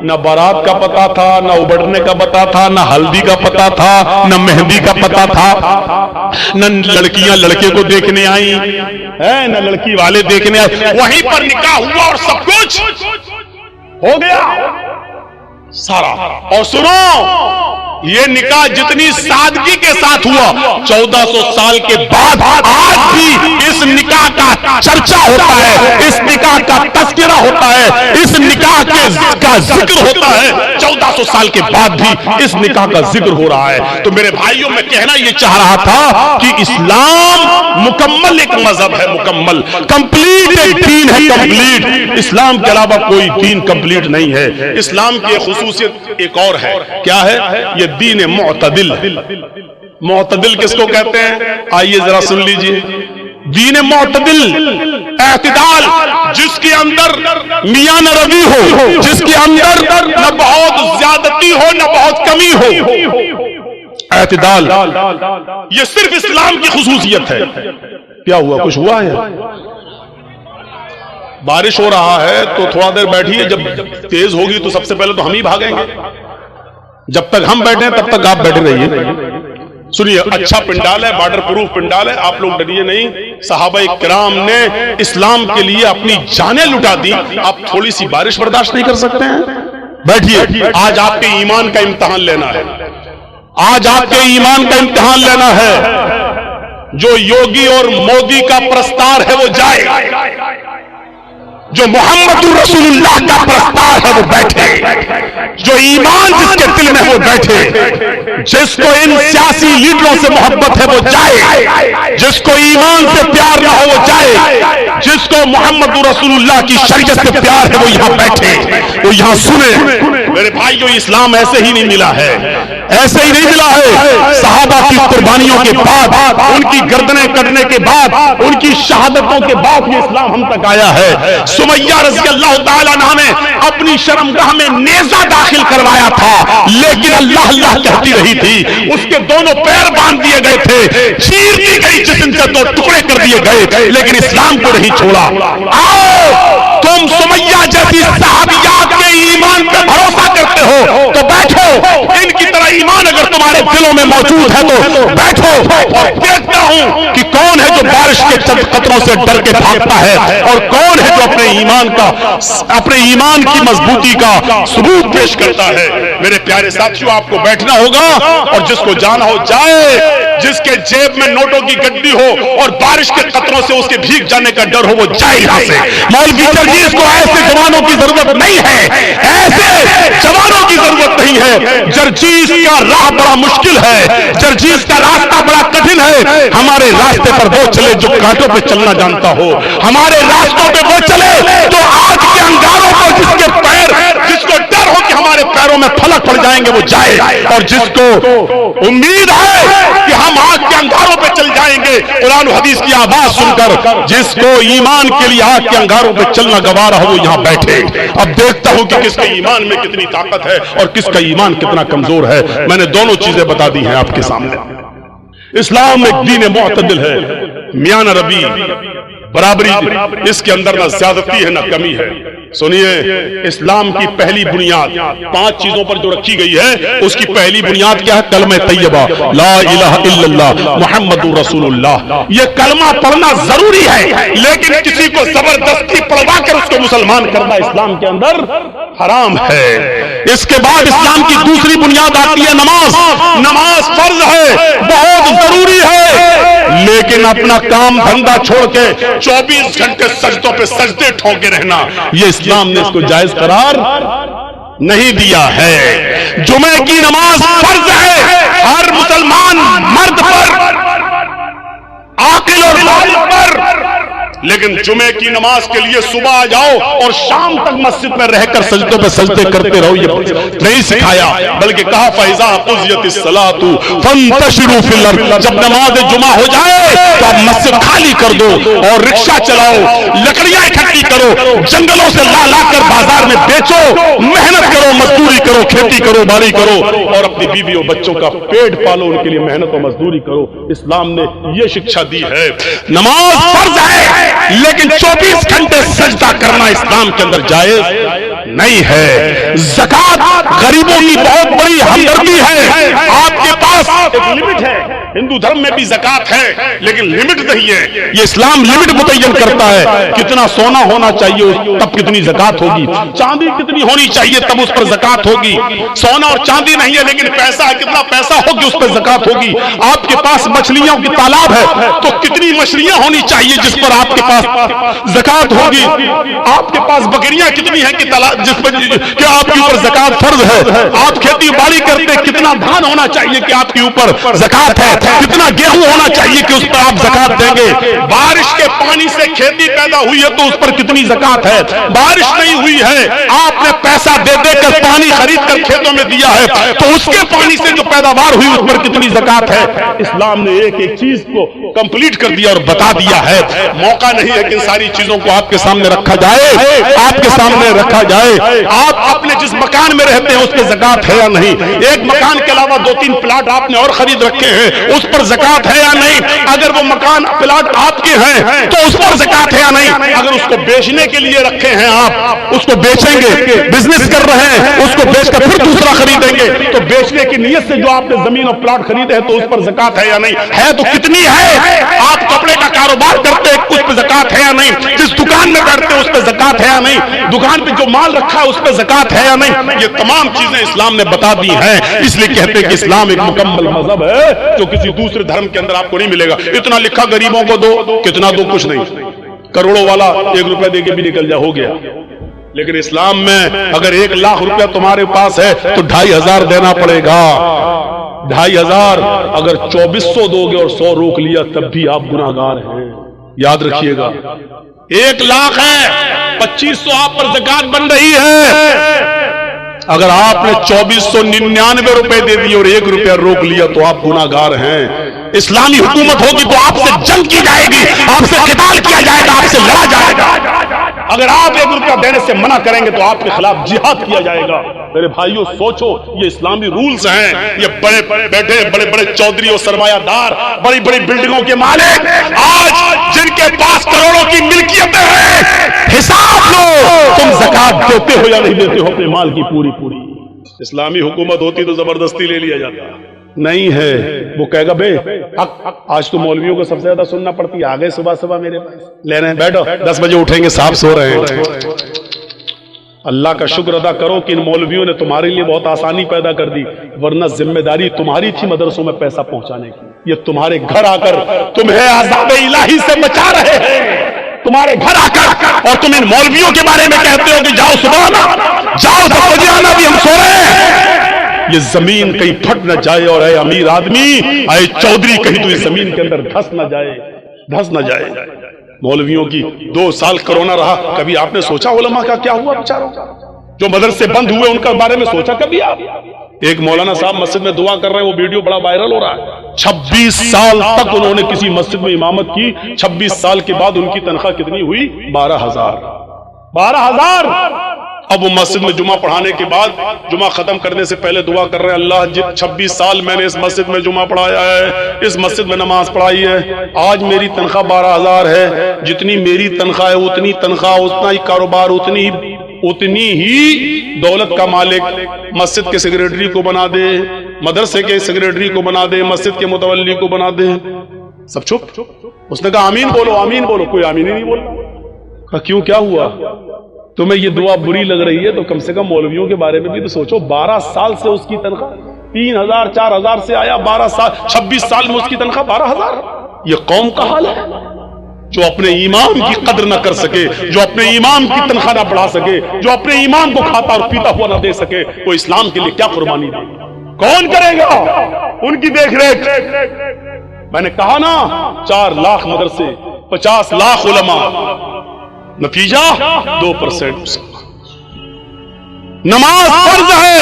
[SPEAKER 1] نہ بارات کا پتہ تھا، نہ ابڑنے کا پتہ تھا، نہ ہلدی کا پتہ تھا، نہ مہندی کا پتہ تھا، نہ لڑکیاں لڑکے کو دیکھنے آئیں، نہ لڑکی والے دیکھنے آئے. وہیں پر نکاح ہوا اور سب کچھ ہو گیا سارا. اور سنو، یہ نکاح جتنی سادگی کے ساتھ ہوا، 1400 سال کے بعد آج بھی اس نکاح کا چرچا ہوتا ہے، اس نکاح کا تذکرہ ہوتا ہے، اس نکاح کا ذکر ہوتا ہے. 1400 سال کے بعد بھی اس نکاح کا ذکر ہو رہا ہے. تو میرے بھائیوں، میں کہنا یہ چاہ رہا تھا کہ اسلام مکمل ایک مذہب ہے، مکمل کمپلیٹ ایک دین ہے، کمپلیٹ. اسلام کے علاوہ کوئی دین کمپلیٹ نہیں ہے. اسلام کی خصوصیت ایک اور ہے. کیا ہے یہ؟ دین معتدل. معتدل کس کو کہتے ہیں؟ آئیے ذرا سن لیجئے. دین معتدل، اعتدال، جس کے اندر میاں نہ روی ہو، جس کے اندر نہ بہت زیادتی ہو نہ بہت کمی ہو. اعتدال یہ صرف اسلام کی خصوصیت ہے. کیا ہوا؟ کچھ ہوا ہے؟ بارش ہو رہا ہے تو تھوڑا دیر بیٹھیے، جب تیز ہوگی تو سب سے پہلے تو ہم ہی بھاگیں گے. جب تک ہم بیٹھے ہیں تب تک آپ بیٹھے رہیے. سنیے، اچھا پنڈال ہے، بارڈر پروف پنڈال ہے، آپ لوگ ڈریے نہیں. صحابہ کرام نے اسلام کے لیے اپنی جانیں لٹا دی. آپ تھوڑی سی بارش برداشت نہیں کر سکتے ہیں؟ بیٹھیے. آج آپ کے ایمان کا امتحان لینا ہے. آج آپ کے ایمان کا امتحان لینا ہے. جو یوگی اور مودی کا پرستار ہے وہ جائے، جو محمد رسول اللہ کا پرستار ہے وہ بیٹھے، جو ایمان جس کے دل میں وہ بیٹھے، جس کو ان سیاسی لیڈروں سے محبت ہے وہ جائے، جس کو ایمان سے پیار نہ ہو وہ جائے، جس کو محمد رسول اللہ کی شریعت سے پیار ہے وہ یہاں بیٹھے، وہ یہاں سنے. میرے بھائیو، اسلام ایسے ہی نہیں ملا ہے، ایسے ہی نہیں ملا ہے. صحابہ کی قربانیوں کے بعد، ان کی گردنیں کٹنے کے بعد، ان کی شہادتوں کے بعد یہ اسلام ہم تک آیا ہے. سمیہ رضی اللہ تعالیٰ عنہ نے اپنی شرمگاہ میں نیزہ داخل کروایا تھا، لیکن اللہ اللہ کہتی رہی تھی. اس کے دونوں پیر باندھ دیے گئے تھے، چیر دی گئی جسم سے، دو ٹکڑے کر دیے گئے، لیکن اسلام کو نہیں چھوڑا. آؤ، تم سمیہ جیسی صحابیات کے ایمان پہ بھروسہ کرتے ہو تو بیٹھو. ان کی طرح ایمان اگر تمہارے دلوں میں موجود ہے تو بیٹھو. اور دیکھتا ہوں کہ کون ہے جو بارش کے چند قطروں سے ڈر کے بھاگتا ہے، اور کون ہے جو اپنے ایمان کی مضبوطی کا ثبوت پیش کرتا ہے. میرے پیارے ساتھیوں، آپ کو بیٹھنا ہوگا اور جس کو جانا ہو جائے. جس کے جیب میں نوٹوں کی گڈی ہو اور بارش کے قطروں سے اس کے بھیگ جانے کا ڈر ہو وہ جائے یہاں سے. مولوی جرجیس کو ایسے جوانوں کی ضرورت نہیں ہے، ایسے جوانوں کی ضرورت نہیں ہے. جرجیس کا راہ بڑا مشکل ہے، جرجیس کا راستہ بڑا کٹھن ہے. ہمارے راستے پر وہ چلے جو کانٹوں پہ چلنا جانتا ہو، ہمارے راستوں پہ وہ چلے جو آج کے انگاروں کو، جس کے پیر، جس کو ڈر ہو کہ ہمارے پیروں میں پھلک پڑ جائیں گے وہ جائے. اور جس کو امید ہے کہ ہم آگ کے انگاروں پہ چل جائیں گے قرآن و حدیث کی آواز سن کر، جس کو ایمان کے لیے آگ کے انگاروں پہ چلنا گوارا ہو وہ یہاں بیٹھے. اب دیکھتا ہوں کہ کس کے ایمان میں کتنی طاقت ہے اور کس کا ایمان کتنا کمزور ہے. میں نے دونوں چیزیں بتا دی ہیں آپ کے سامنے. اسلام ایک دین معتدل ہے، میاں نہ روی. برابری اس کے اندر نہ زیادتی ہے نہ کمی ہے. سنیے, اسلام کی پہلی بنیاد 5 چیزوں پر جو رکھی گئی ہے, اس کی پہلی بنیاد کیا ہے؟ کلمہ طیبہ, لا الہ الا اللہ محمد رسول اللہ. یہ کلمہ پڑھنا ضروری ہے, لیکن کسی کو زبردستی پڑھوا کر اس کو مسلمان کرنا اسلام کے اندر حرام ہے. اس کے بعد اسلام کی دوسری بنیاد آتی ہے نماز. نماز فرض ہے, بہت ضروری ہے, لیکن اپنا کام دھندا چھوڑ کے 24 گھنٹے سجدوں پہ سجدے ٹھوکے رہنا, یہ اسلام نے اس کو جائز قرار نہیں دیا ہے. جمعے کی نماز فرض ہے ہر مسلمان مرد پر, عاقل اور بالغ پر, لیکن جمعے کی نماز کے لیے صبح آ جاؤ اور شام تک مسجد میں رہ کر سجدوں پہ سجدے کرتے رہو, یہ نہیں سکھایا. بلکہ کہا فَإِذَا قُضِيَتِ الصَّلَاةُ فَانتَشِرُوا فِي الْأَرْضِ, جب نماز جمعہ ہو جائے تو آپ مسجد خالی کر دو اور رکشہ چلاؤ, لکڑیاں اکٹھی کرو, جنگلوں سے لا لا کر بازار میں بیچو, محنت کرو, مزدوری کرو, کھیتی کرو, باڑی کرو, اور اپنی بیوی اور بچوں کا پیٹ پالو, ان کے لیے محنت و مزدوری کرو. اسلام نے یہ شکشا دی ہے. نماز فرض ہے, لیکن 24 گھنٹے سجدہ کرنا اسلام کے اندر جائز نہیں ہے. زکات غریبوں کی بہت بڑی ہمدردی ہے. آپ کے پاس ایک لمٹ ہے, ہندو دھرم میں بھی زکات ہے لیکن لمٹ نہیں ہے. یہ اسلام لمٹ متعین کرتا ہے, کتنا سونا ہونا چاہیے تب کتنی زکات ہوگی, چاندی کتنی ہونی چاہیے تب اس پر زکات ہوگی. سونا اور چاندی نہیں ہے لیکن پیسہ ہے, کتنا پیسہ ہوگی اس پر زکات ہوگی. آپ کے پاس مچھلیوں کی تالاب ہے تو کتنی مچھلیاں ہونی چاہیے جس پر آپ کے پاس زکات ہوگی. آپ کے پاس بکریاں کتنی ہیں کہ جس پر کہ آپ کے اوپر زکات فرض ہے. آپ کھیتی باڑی کرتے, کتنا دھان ہونا چاہیے کہ آپ کے اوپر زکات ہے, کتنا گیہوں ہونا چاہیے کہ اس پر آپ زکات دیں گے. بارش کے پانی سے کھیتی پیدا ہوئی ہے تو اس پر کتنی زکات ہے. بارش نہیں ہوئی ہے, آپ نے پیسہ دے دے کر پانی خرید کر کھیتوں میں دیا ہے تو اس کے پانی سے جو پیداوار ہوئی اس پر کتنی زکات ہے. اسلام نے ایک ایک چیز کو کمپلیٹ کر دیا اور بتا دیا ہے. موقع نہیں ہے کہ ان ساری چیزوں کو آپ کے سامنے رکھا جائے, آپ کے سامنے رکھا جائے. آپ اپنے جس مکان میں رہتے ہیں اس پہ زکات ہے یا نہیں, ایک مکان کے علاوہ 2-3 پلاٹ آپ نے اور خرید رکھے ہیں, اس پر زکات ہے یا نہیں. اگر وہ مکان پلاٹ آپ کے ہیں تو اس پر زکات ہے یا نہیں. اگر اس کو بیچنے کے لیے رکھے ہیں, آپ اس کو بیچیں گے, بزنس کر رہے ہیں, اس کو بیچ کر پھر دوسرا خریدیں گے, تو بیچنے کی نیت سے جو آپ نے زمین اور پلاٹ خریدے ہیں تو اس پر زکات ہے یا نہیں. ہے تو کتنی ہے. آپ کپڑے کا کاروبار کرتے ہیں, اس پہ زکات ہے یا نہیں. جس دکان میں بیٹھتے ہیں اس پہ زکات ہے یا نہیں. دکان پہ جو مال رکھا ہے اس پہ زکات ہے یا نہیں. یہ تمام چیزیں اسلام نے بتا دی ہیں. اس لیے کہتے ہیں کہ اسلام ایک مکمل مذہب ہے جو کسی دوسرے دھرم کے اندر آپ کو نہیں ملے گا. اتنا لکھا غریبوں کو دو, کتنا دو, کچھ نہیں. کروڑوں والا 1 روپیہ دے کے بھی نکل جا, ہو گیا. لیکن اسلام میں اگر 1 لاکھ روپیہ تمہارے پاس ہے تو 2,500 دینا پڑے گا. 2,500 اگر 2,400 دو گے اور 100 روک لیا تب بھی آپ گناہگار ہیں. یاد رکھیے گا, 1 لاکھ ہے, 2,500 آپ پر زکات بن رہی ہے. اگر آپ نے 2,499 روپے دے دیے اور 1 روپیہ روک لیا تو آپ گناہگار ہیں. اسلامی حکومت ہوگی تو آپ سے جنگ کی جائے گی, آپ سے قتال کیا جائے گا, آپ سے لڑا جائے گا. اگر آپ 1 روپیہ دینے سے منع کریں گے تو آپ کے خلاف جہاد کیا جائے گا. میرے بھائیوں سوچو, یہ اسلامی رولز ہیں. یہ بڑے بڑے بیٹھے, بڑے بڑے چودھری اور سرمایہ دار, بڑی بڑی بلڈنگوں کے مالک, آج جن کے پاس کروڑوں کی ملکیتیں ہیں, حساب لو تم زکات دیتے ہو یا نہیں دیتے ہو اپنے مال کی پوری پوری. اسلامی حکومت ہوتی تو زبردستی لے لیا جاتا, نہیں ہے. وہ کہے گا بے آج تو مولویوں کو سب سے زیادہ سننا پڑتی ہے, آگے صبح میرے پاس لے رہے ہیں, بیٹھو 10 بجے اٹھیں گے, صاحب سو رہے ہیں. اللہ کا شکر ادا کرو کہ ان مولویوں نے تمہارے لیے بہت آسانی پیدا کر دی, ورنہ ذمہ داری تمہاری تھی مدرسوں میں پیسہ پہنچانے کی. یہ تمہارے گھر آ کر تمہیں عذاب الہی سے بچا رہے ہیں, تمہارے گھر آ کر, اور تم ان مولویوں کے بارے میں کہتے ہو کہ جاؤ صبح آنا, جاؤ 10 بجے آنا, بھی ہم سو رہے ہیں. یہ زمین کہیں پھٹ نہ جائے, اور اے امیر آدمی, اے چودھری, کہیں تو اس زمین کے اندر دھس نہ جائے. مولویوں کی 2 سال کرونا رہا, کبھی آپ نے سوچا علماء کا کیا ہوا بیچاروں کا, جو مدرسے بند ہوئے ان کا بارے میں سوچا کبھی آپ؟ ایک مولانا صاحب مسجد میں دعا کر رہے ہیں, وہ ویڈیو بڑا وائرل ہو رہا ہے. 26 سال تک انہوں نے کسی مسجد میں امامت کی, 26 سال کے بعد ان کی تنخواہ کتنی ہوئی؟ 12,000. اب وہ مسجد میں جمعہ پڑھانے کے بعد جمعہ ختم کرنے سے پہلے دعا کر رہے ہیں، اللہ 26 سال میں نے اس مسجد میں جمعہ پڑھایا ہے، اس مسجد میں نماز پڑھائی ہے، آج میری تنخواہ 12,000 ہے، جتنی میری تنخواہ ہے اتنی تنخواہ، اتنا ہی کاروبار، اتنی ہی دولت کا مالک مسجد کے سیکریٹری کو بنا دے، مدرسے کے سیکریٹری کو بنا دے، مسجد کے متولی کو بنا دے۔ سب چپ۔ اس نے کہا آمین بولو، آمین بولو، کوئی آمین ہی نہیں بولا۔ کہا کیوں، کیا ہوا؟ تمہیں یہ دعا بری لگ رہی ہے تو کم سے کم مولویوں کے بارے میں بھی تو سوچو، 12 سال سے اس کی تنخواہ 3,000 4,000 سے آیا، 12 سال 26 سال میں اس کی تنخواہ 12,000۔ یہ قوم کا حال ہے جو اپنے امام کی قدر نہ کر سکے، جو اپنے امام کی تنخواہ نہ بڑھا سکے، جو اپنے امام کو کھاتا اور پیتا ہوا نہ دے سکے، وہ اسلام کے لیے کیا قربانی دے؟ کون کرے گا ان کی دیکھ ریکھ؟ میں نے کہا نا 4 لاکھ مدرسے، 50 لاکھ علماء، نتیجہ 2%۔ نماز فرض ہے،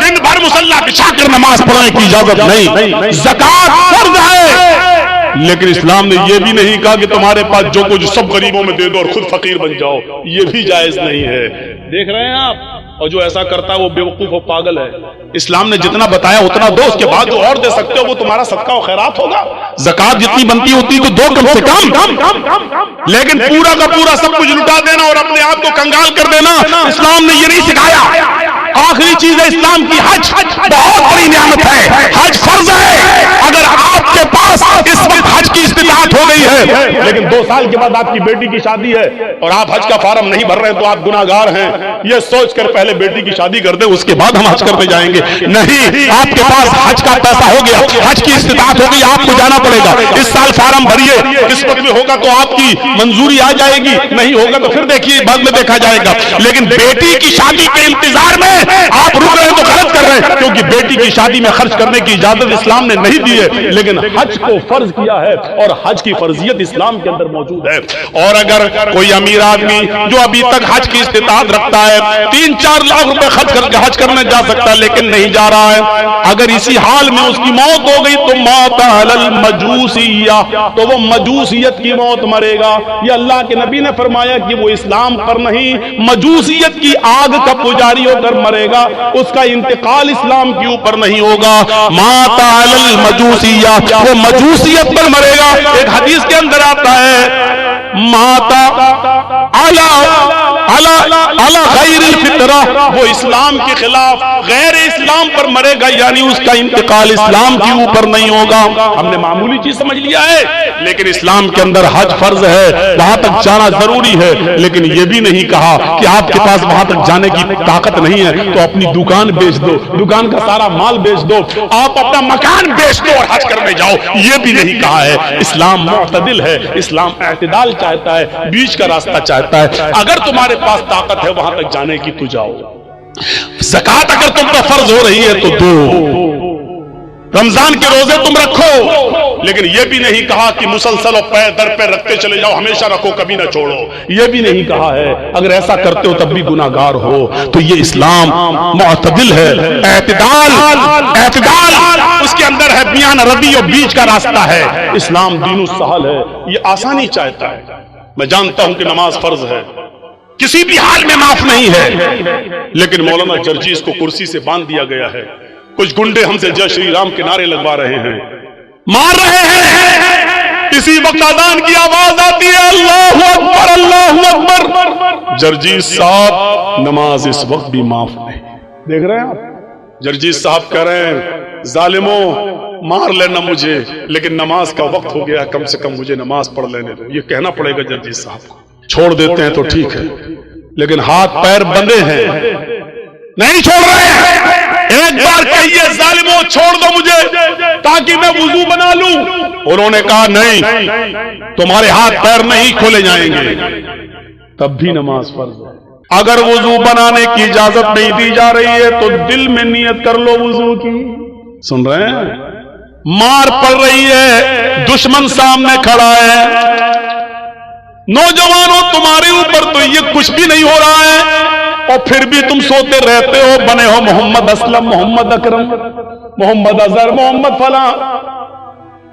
[SPEAKER 1] دن بھر مصلی بچھا کر نماز پڑھنے کی اجازت نہیں، زکات فرض ہے، لیکن اسلام نے یہ بھی نہیں کہا کہ تمہارے پاس جو کچھ سب غریبوں میں دے دو اور خود فقیر بن جاؤ، یہ بھی جائز نہیں ہے۔ دیکھ رہے ہیں آپ، اور جو ایسا کرتا ہے وہ بیوقوف و پاگل ہے۔ اسلام نے جتنا بتایا اتنا دو، اس کے بعد جو اور دے سکتے ہو وہ تمہارا صدقہ و خیرات ہوگا۔ زکات جتنی بنتی ہوتی تو دو کم سے کم، لیکن پورا کا پورا سب کچھ لٹا دینا اور اپنے آپ کو کنگال کر دینا، اسلام نے یہ نہیں سکھایا۔ آخری چیز ہے اسلام کی حج، بہت بڑی نعمت ہے، حج فرض ہے۔ اگر آپ کے پاس اس وقت حج کی استطاعت ہو گئی ہے لیکن 2 سال کے بعد آپ کی بیٹی کی شادی ہے اور آپ حج کا فارم نہیں بھر رہے تو آپ گناہ گار ہیں، یہ سوچ کر پہلے بیٹی کی شادی کر دیں، اس کے بعد ہم حج کرنے جائیں گے۔ نہیں، آپ کے پاس حج کا پیسہ ہو گیا، حج کی استطاعت ہو گئی، آپ کو جانا پڑے گا۔ اس سال فارم بھریے، قسمت میں ہوگا تو آپ کی منظوری آ جائے گی، نہیں ہوگا تو پھر دیکھیے بعد میں دیکھا جائے گا۔ لیکن بیٹی کی شادی کے انتظار میں آپ رک رہے ہیں تو غلط کر رہے ہیں، کیونکہ بیٹی کی شادی میں خرچ کرنے کی اجازت اسلام نے نہیں دی ہے، لیکن حج کو فرض کیا ہے اور حج کی فرضیت اسلام کے اندر موجود ہے۔ اور اگر کوئی امیر آدمی جو ابھی تک حج کی استطاعت رکھتا ہے 3-4 لاکھ روپے خرچ کر کے حج کرنے جا سکتا ہے لیکن نہیں جا رہا ہے، اگر اسی حال میں اس کی موت ہو گئی تو موت علی المجوسیہ، تو وہ مجوسیت کی موت مرے گا۔ یہ اللہ کے نبی نے فرمایا کہ وہ اسلام پر نہیں، مجوسیت کی آگ کا پجاری ہو کر مرے گا، اس کا انتقال اسلام کے اوپر نہیں ہوگا۔ مات علی المجوسیہ، وہ مجوسیت پر مرے گا۔ ایک حدیث کے اندر آتا ہے ماتا علی غیر الفطرہ، وہ اسلام کے خلاف غیر اسلام پر مرے گا، یعنی اس کا انتقال اسلام کے اوپر نہیں ہوگا۔ ہم نے معمولی چیز سمجھ لیا ہے، لیکن اسلام کے اندر حج فرض ہے، وہاں تک جانا ضروری ہے، لیکن یہ بھی نہیں کہا کہ آپ کے پاس وہاں تک جانے کی طاقت نہیں ہے تو اپنی دکان بیچ دو، دکان کا سارا مال بیچ دو، آپ اپنا مکان بیچ دو اور حج کرنے جاؤ، یہ بھی نہیں کہا ہے۔ اسلام معتدل ہے، اسلام اعتدال چاہتا ہے، بیچ کا راستہ چاہتا ہے۔ اگر تمہارے پاس طاقت ہے وہاں تک جانے کی تو جاؤ۔ زکات اگر تم پر فرض ہو رہی ہے تو دو، رمضان کے روزے تم رکھو، لیکن یہ بھی نہیں کہا کہ مسلسل اور پیر در پہ رکھتے چلے جاؤ، ہمیشہ رکھو کبھی نہ چھوڑو، یہ بھی نہیں کہا ہے۔ اگر ایسا کرتے ہو تب بھی گناہ گار ہو۔ تو یہ اسلام معتدل ہے، اعتدال اس کے اندر ہے، میان ردی اور بیچ کا راستہ ہے۔ اسلام دین السہل ہے، یہ آسانی چاہتا ہے۔ میں جانتا ہوں کہ نماز فرض ہے، کسی بھی حال میں معاف نہیں ہے، لیکن مولانا جرجیز کو کرسی سے باندھ دیا گیا ہے، کچھ گنڈے ہم سے جے شری رام کے نعرے لگوا رہے ہیں، مار رہے ہیں، اسی وقت اذان کی آواز آتی ہے اللہ اکبر اللہ اکبر، جرجیز صاحب نماز اس وقت بھی معاف نہیں۔ دیکھ رہے ہیں آپ، جرجیز صاحب کہہ رہے ہیں ظالموں مار لینا مجھے، لیکن نماز کا وقت ہو گیا، کم سے کم مجھے نماز پڑھ لینے دو۔ یہ کہنا پڑے گا جرجیز صاحب کو۔ چھوڑ دیتے ہیں تو ٹھیک ہے، لیکن ہاتھ پیر بندے ہیں، نہیں چھوڑ رہے ہیں۔ ایک بار کہیے ظالموں چھوڑ دو مجھے تاکہ میں وضو بنا لوں، انہوں نے کہا نہیں، تمہارے ہاتھ پیر نہیں کھولے جائیں گے، تب بھی نماز فرض ہے۔ اگر وضو بنانے کی اجازت نہیں دی جا رہی ہے تو دل میں نیت کر لو وضو کی۔ سن رہے ہیں، مار پڑ رہی ہے، دشمن سامنے کھڑا ہے، نوجوانوں تمہارے اوپر تو یہ کچھ بھی نہیں ہو رہا ہے اور پھر بھی تم سوتے رہتے ہو، بنے ہو محمد اسلم، محمد اکرم، محمد اظہر، محمد فلاں۔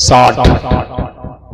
[SPEAKER 1] 60।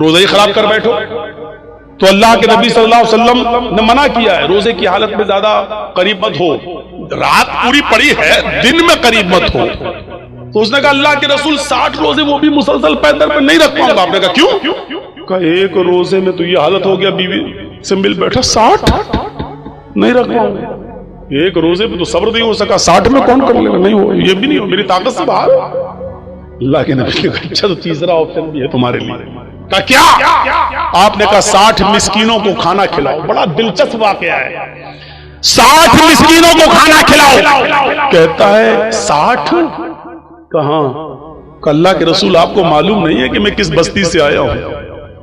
[SPEAKER 1] روزہ ہی خراب کر بیٹھو. تو اللہ کے نبی صلی اللہ علیہ وسلم نے منع کیا ہے روزے کی حالت میں زیادہ قریب مت ہو. رات پوری پڑی ہے, دن میں قریب مت ہو. تو اس نے کہا اللہ کے رسول 60 روزے وہ بھی مسلسل پیدل پہ نہیں رکھ پاؤں گا. آپ نے کہا کیوں؟ کہا ایک روزے میں تو یہ حالت ہو گیا بیوی سے مل بیٹھا, 60 نہیں رکھ پاؤں گا. ایک روزے میں تو صبر نہیں ہو سکا, 60 میں کون کر لے گا؟ نہیں ہو, یہ بھی نہیں ہو, میری طاقت سے باہر. اللہ کے نبی نے کہا اچھا تو تیسرا آپشن بھی ہے تمہارے لیے. کہا کیا؟ آپ نے کہا 60 مسکینوں کو کھانا کھلاؤ. بڑا دلچسپ واقعہ ہے. 60 مسکینوں کو کھانا کھلاؤ. کہتا ہے 60 کہاں؟ کہ اللہ کے رسول آپ کو معلوم نہیں ہے کہ میں کس بستی سے آیا ہوں؟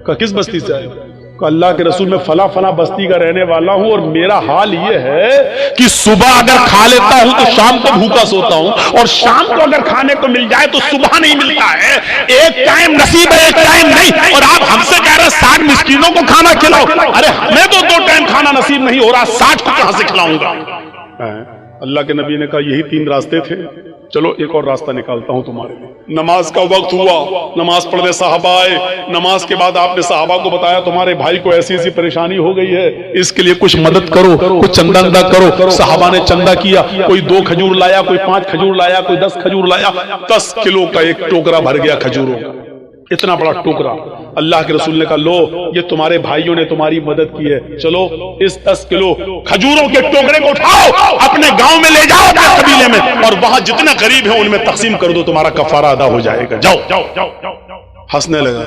[SPEAKER 1] کہ کس بستی سے آیا ہوں؟ کہ اللہ کے رسول میں فلاں فلاں بستی کا رہنے والا ہوں, اور میرا حال یہ ہے کہ صبح اگر کھا لیتا ہوں تو شام کو بھوکا سوتا ہوں, اور شام کو اگر کھانے کو مل جائے تو صبح نہیں ملتا ہے. ایک ٹائم نصیب ہے, ایک ٹائم نہیں. اور آپ ہم سے کہہ رہے ہیں 60 مسکینوں کو کھانا کھلاؤ. ارے ہمیں تو 2 ٹائم کھانا نصیب نہیں ہو رہا, 60 کو کہاں سے کھلاؤں گا؟ اللہ کے نبی نے کہا یہی 3 راستے تھے, چلو ایک اور راستہ نکالتا ہوں تمہارے لیے. نماز کا وقت ہوا, نماز پڑھنے صحابہ آئے. نماز کے بعد آپ نے صحابہ کو بتایا تمہارے بھائی کو ایسی ایسی پریشانی ہو گئی ہے, اس کے لیے کچھ مدد کرو, کچھ چندہ کرو. صحابہ نے چندہ کیا, کوئی 2 کھجور لایا, کوئی 5 کھجور لایا, کوئی 10 کھجور لایا. 10 کلو کا ایک ٹوکرا بھر گیا کھجوروں کا, اتنا بڑا ٹوکرا. اللہ کے رسول نے کہا لو, یہ تمہارے بھائیوں نے تمہاری مدد کی ہے, چلو اس 10 کلو کھجوروں کے ٹوکرے کو اٹھاؤ, اپنے گاؤں میں لے جاؤ اپنے قبیلے میں, اور وہاں جتنے غریب ہیں ان میں تقسیم کر دو, تمہارا کفارہ ادا ہو جائے گا. جاؤ. ہنسنے لگا.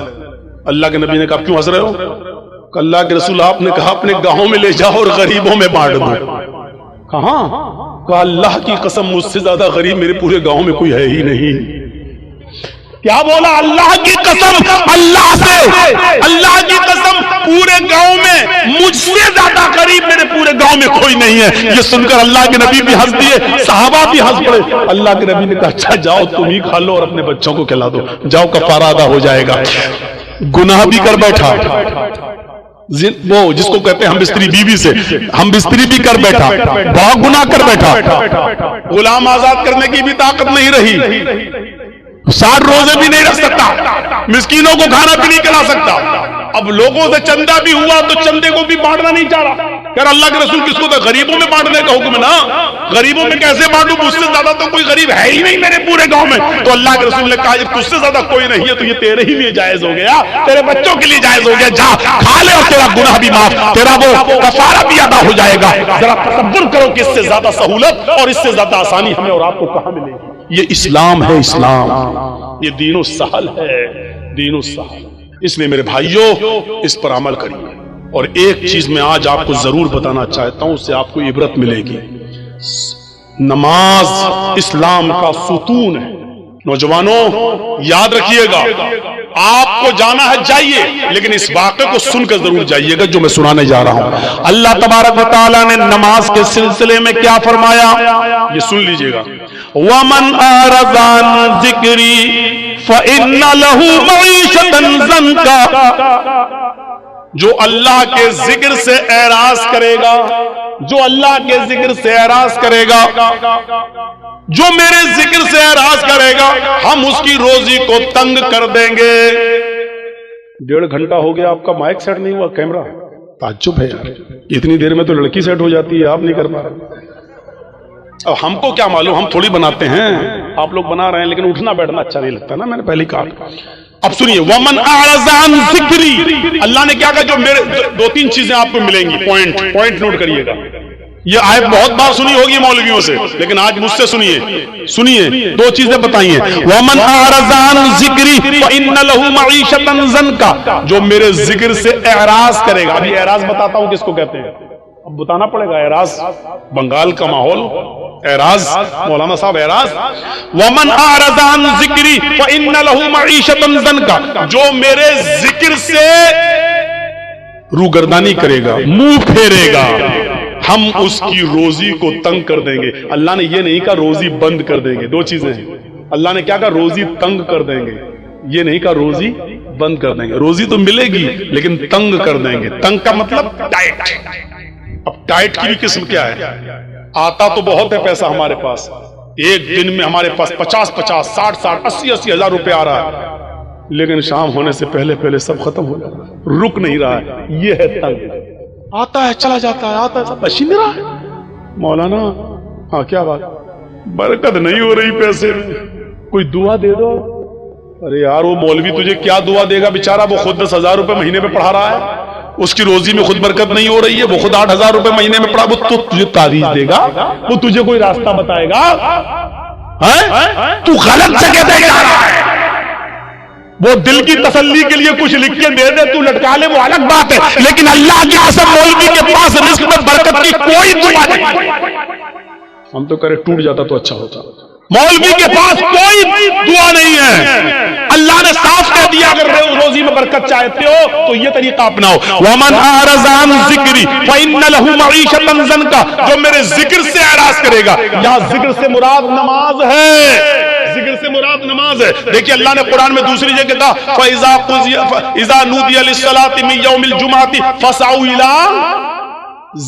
[SPEAKER 1] اللہ کے نبی نے کہا کیوں ہنس رہے ہو؟ کہ اللہ کے رسول آپ نے کہا اپنے گاؤں میں لے جاؤ اور غریبوں میں بانٹ دو. کہاں؟ کہا اللہ کی قسم مجھ سے زیادہ غریب میرے پورے گاؤں میں کوئی ہے ہی نہیں. کیا بولا؟ اللہ کی قسم, اللہ سے, اللہ کی قسم پورے گاؤں میں مجھ سے زیادہ غریب میرے پورے گاؤں میں کوئی نہیں ہے. یہ سن کر اللہ کے نبی بھی ہنس دیے, صحابہ بھی ہنس پڑے. اللہ کے نبی نے کہا اچھا جاؤ تم ہی کھا لو اور اپنے بچوں کو کھلا دو, جاؤ کفارہ ادا ہو جائے گا. گناہ بھی کر بیٹھا, وہ جس کو کہتے ہیں ہم بستری بیوی سے ہم بستری بھی کر بیٹھا, بہت گناہ کر بیٹھا. غلام آزاد کرنے کی بھی طاقت نہیں رہی, 60 روزے بھی نہیں رکھ سکتا, مسکینوں کو کھانا بھی نہیں کھلا سکتا. اب لوگوں سے چندہ بھی ہوا تو چندے کو بھی بانٹنا نہیں چاہ رہا. کہ اللہ کے رسول کس کو تھا؟ غریبوں میں بانٹنے کا حکم ہے نا, غریبوں میں کیسے بانٹوں؟ مجھ سے زیادہ تو کوئی غریب ہے ہی نہیں میرے پورے گاؤں میں. تو اللہ کے رسول نے کہا جب تجھ سے زیادہ کوئی نہیں ہے تو یہ تیرے ہی لیے جائز ہو گیا, تیرے بچوں کے لیے جائز ہو گیا. جا کھا لے اور تیرا گناہ بھی معاف, تیرا وہ کفارہ بھی ادا ہو جائے گا. ذرا تصور کرو کہ اس سے زیادہ سہولت اور اس سے زیادہ آسانی ہمیں اور آپ کو کہاں ملے گی؟ یہ اسلام ہے, اسلام, یہ دین السہل ہے, دین السہل. اس لیے میرے بھائیوں اس پر عمل کریے. اور ایک چیز میں آج آپ کو ضرور بتانا چاہتا ہوں, اس سے آپ کو عبرت ملے گی. نماز اسلام کا ستون ہے. نوجوانوں یاد رکھیے گا, آپ کو جانا ہے جائیے, لیکن اس واقعے کو سن کر ضرور جائیے گا جو میں سنانے جا رہا ہوں. اللہ تبارک و تعالیٰ نے نماز کے سلسلے میں کیا فرمایا, یہ سن لیجئے گا. وَمَنْ أَعْرَضَ عَنْ ذِكْرِي فَإِنَّ لَهُ مَعِيشَةً ضَنْكًا. جو اللہ کے ذکر سے اعراض کرے گا, جو اللہ کے ذکر سے اعراض کرے گا, جو میرے ذکر سے اعراض کرے گا, ہم اس کی روزی کو تنگ کر دیں گے. 1.5 گھنٹہ ہو گیا آپ کا مائک سیٹ نہیں ہوا, کیمرہ, تعجب ہے یار, اتنی دیر میں تو لڑکی سیٹ ہو جاتی ہے, آپ نہیں کر پا رہے. اب ہم کو کیا معلوم, ہم تھوڑی بناتے ہیں, آپ لوگ بنا رہے ہیں, لیکن اٹھنا بیٹھنا اچھا نہیں لگتا نا, میں نے پہلے کہا. اب سنیے, وَمَنْ أَعْرَضَ عَنْ ذِكْرِي, اللہ نے کیا کہا, جو میرے 2-3 چیزیں آپ کو ملیں گی, پوائنٹ نوٹ کریے گا. یہ آیت بہت بار سنی ہوگی مولویوں سے, لیکن آج مجھ سے سنیے 2 چیزیں بتائی ہیں. وَمَنْ أَعْرَضَ عَنْ ذِكْرِي فَإِنَّ لَهُ مَعِيشَةً ضَنْكًا. جو میرے ذکر سے اعراض کرے گا. ابھی اعراض بتاتا ہوں کس کو کہتے ہیں, اب بتانا پڑے گا. اعراض بنگال کا ماحول, اعراض مولانا صاحب, اعراض. وَمَنْ أَعْرَضَ عَنْ ذِكْرِي فَإِنَّ لَهُ مَعِيشَةً ضَنْكًا. جو میرے ذکر سے روگردانی کرے گا, منہ پھیرے گا, ہم اس کی روزی کو تنگ کر دیں گے. اللہ نے یہ نہیں کہا روزی بند کر دیں گے, 2 چیزیں ہیں. اللہ نے کیا کہا, روزی تنگ کر دیں گے, یہ نہیں کہا روزی بند کر دیں گے. روزی تو ملے گی لیکن تنگ کر دیں گے. تنگ کا مطلب ٹائٹ. اب ٹائٹ کی بھی قسم کیا ہے, آتا تو بہت ہے پیسہ ہمارے پاس, ایک دن میں ہمارے پاس 50-50, 60-60, 80-80 ہزار روپے آ رہا ہے, لیکن شام ہونے سے پہلے پہلے سب ختم ہو جاتا ہے، رک نہیں رہا ہے، یہ ہے تنگ، آتا ہے چلا جاتا ہے، آتا ہے سب بچ نہیں رہا ہے۔ مولانا ہاں کیا بات، برکت نہیں ہو رہی پیسے میں، کوئی دعا دے دو۔ ارے یار وہ مولوی تجھے کیا دعا دے گا، بیچارہ وہ خود 10,000 روپے مہینے میں پڑھا رہا ہے، اس کی روزی میں خود برکت نہیں ہو رہی ہے، وہ خود 8,000 روپے مہینے میں پڑھا، وہ تو تجھے تعویذ دے گا، وہ تجھے کوئی راستہ بتائے گا، تو غلط جگہ دے جا رہا ہے۔ وہ دل کی تسلی کے لیے کچھ لکھ کے دے دے، تو لٹکا لے، وہ الگ بات ہے، لیکن اللہ کی قسم مولوی کے پاس رزق میں برکت کی کوئی دعا نہیں۔ ہم تو کرے ٹوٹ جاتا تو اچھا ہوتا، مولوی کے پاس کوئی دعا نہیں ہے، اللہ نے صاف کہہ دیا اگر روزی میں برکت چاہتے ہو تو یہ طریقہ اپناؤ، وَمَنْ أَعْرَضَ عَنْ ذِكْرِي فَإِنَّ لَهُ مَعِيشَةً ضَنْكَ، جو میرے ذکر سے اعراض کرے گا، یہاں ذکر سے مراد نماز ہے، ذکر سے مراد نماز ہے۔ دیکھیں اللہ نے قرآن میں دوسری جگہ کہا فَإِذَا نُودِيَ لِلصَّلَاةِ مِنْ يَوْمِ الْجُمْعَةِ فَاسْعَوْا إِلَىٰ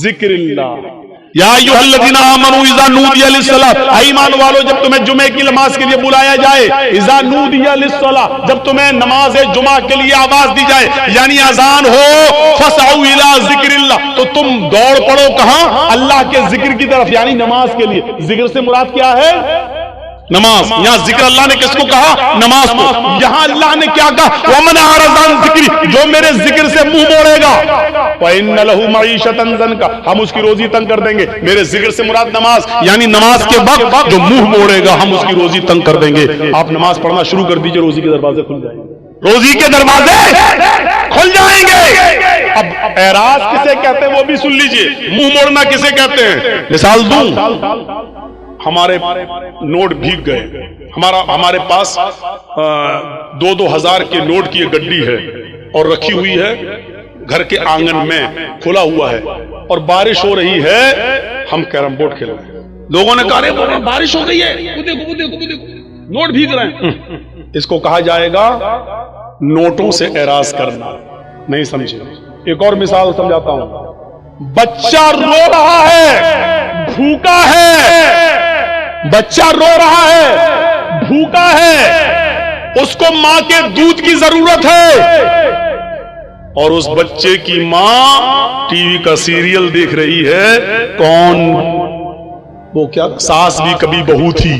[SPEAKER 1] ذِكْرِ اللَّهِ یا ایھا الذین آمنوا اذا نودی للصلاۃ، اے ایمان والو جب تمہیں جمعے کی نماز کے لیے بلایا جائے، اذا نودی للصلاۃ، جب تمہیں نماز جمعہ کے لیے آواز دی جائے، یعنی اذان ہو، فاسعوا الی ذکر اللہ، تو تم دوڑ پڑو کہاں؟ اللہ کے ذکر کی طرف، یعنی نماز کے لیے۔ ذکر سے مراد کیا ہے؟ نماز۔ یہاں ذکر اللہ نے کس کو کہا؟ نماز کو۔ یہاں اللہ نے کیا کہا؟ وَمَنْ أَعْرَضَ عَنْ ذِكْرِي، جو میرے ذکر سے منہ موڑے گا، فَإِنَّ لَهُ مَعِيشَةً ضَنْكَ، ہم اس کی روزی تنگ کر دیں گے۔ میرے ذکر سے مراد نماز، یعنی نماز کے وقت جو منہ موڑے گا ہم اس کی روزی تنگ کر دیں گے۔ آپ نماز پڑھنا شروع کر دیجئے، روزی کے دروازے کھل جائیں گے، روزی کے دروازے کھل جائیں گے۔ اب اعراض کسے کہتے ہیں وہ بھی سن لیجئے، منہ موڑنا کسے کہتے ہیں؟ مثال دوں، ہمارے نوٹ بھیگ گئے، ہمارے پاس 2-2 ہزار کے نوٹ کی گڈی ہے اور رکھی ہوئی ہے گھر کے آنگن میں، کھلا ہوا ہے، اور بارش ہو رہی ہے، ہم کیرم بورڈ کھیل رہے ہیں، لوگوں نے کہا بارش ہو گئی ہے، وہ دیکھو نوٹ بھیگ رہے ہیں۔ اس کو کہا جائے گا نوٹوں سے اعراض کرنا۔ نہیں سمجھے؟ ایک اور مثال سمجھاتا ہوں، بچہ رو رہا ہے، بھوکا ہے، بچہ رو رہا ہے، بھوکا ہے، اس کو ماں کے دودھ کی ضرورت ہے، اور اس بچے کی ماں ٹی وی کا سیریل دیکھ رہی ہے، کون؟ وہ کیا ساس بھی کبھی بہو تھی،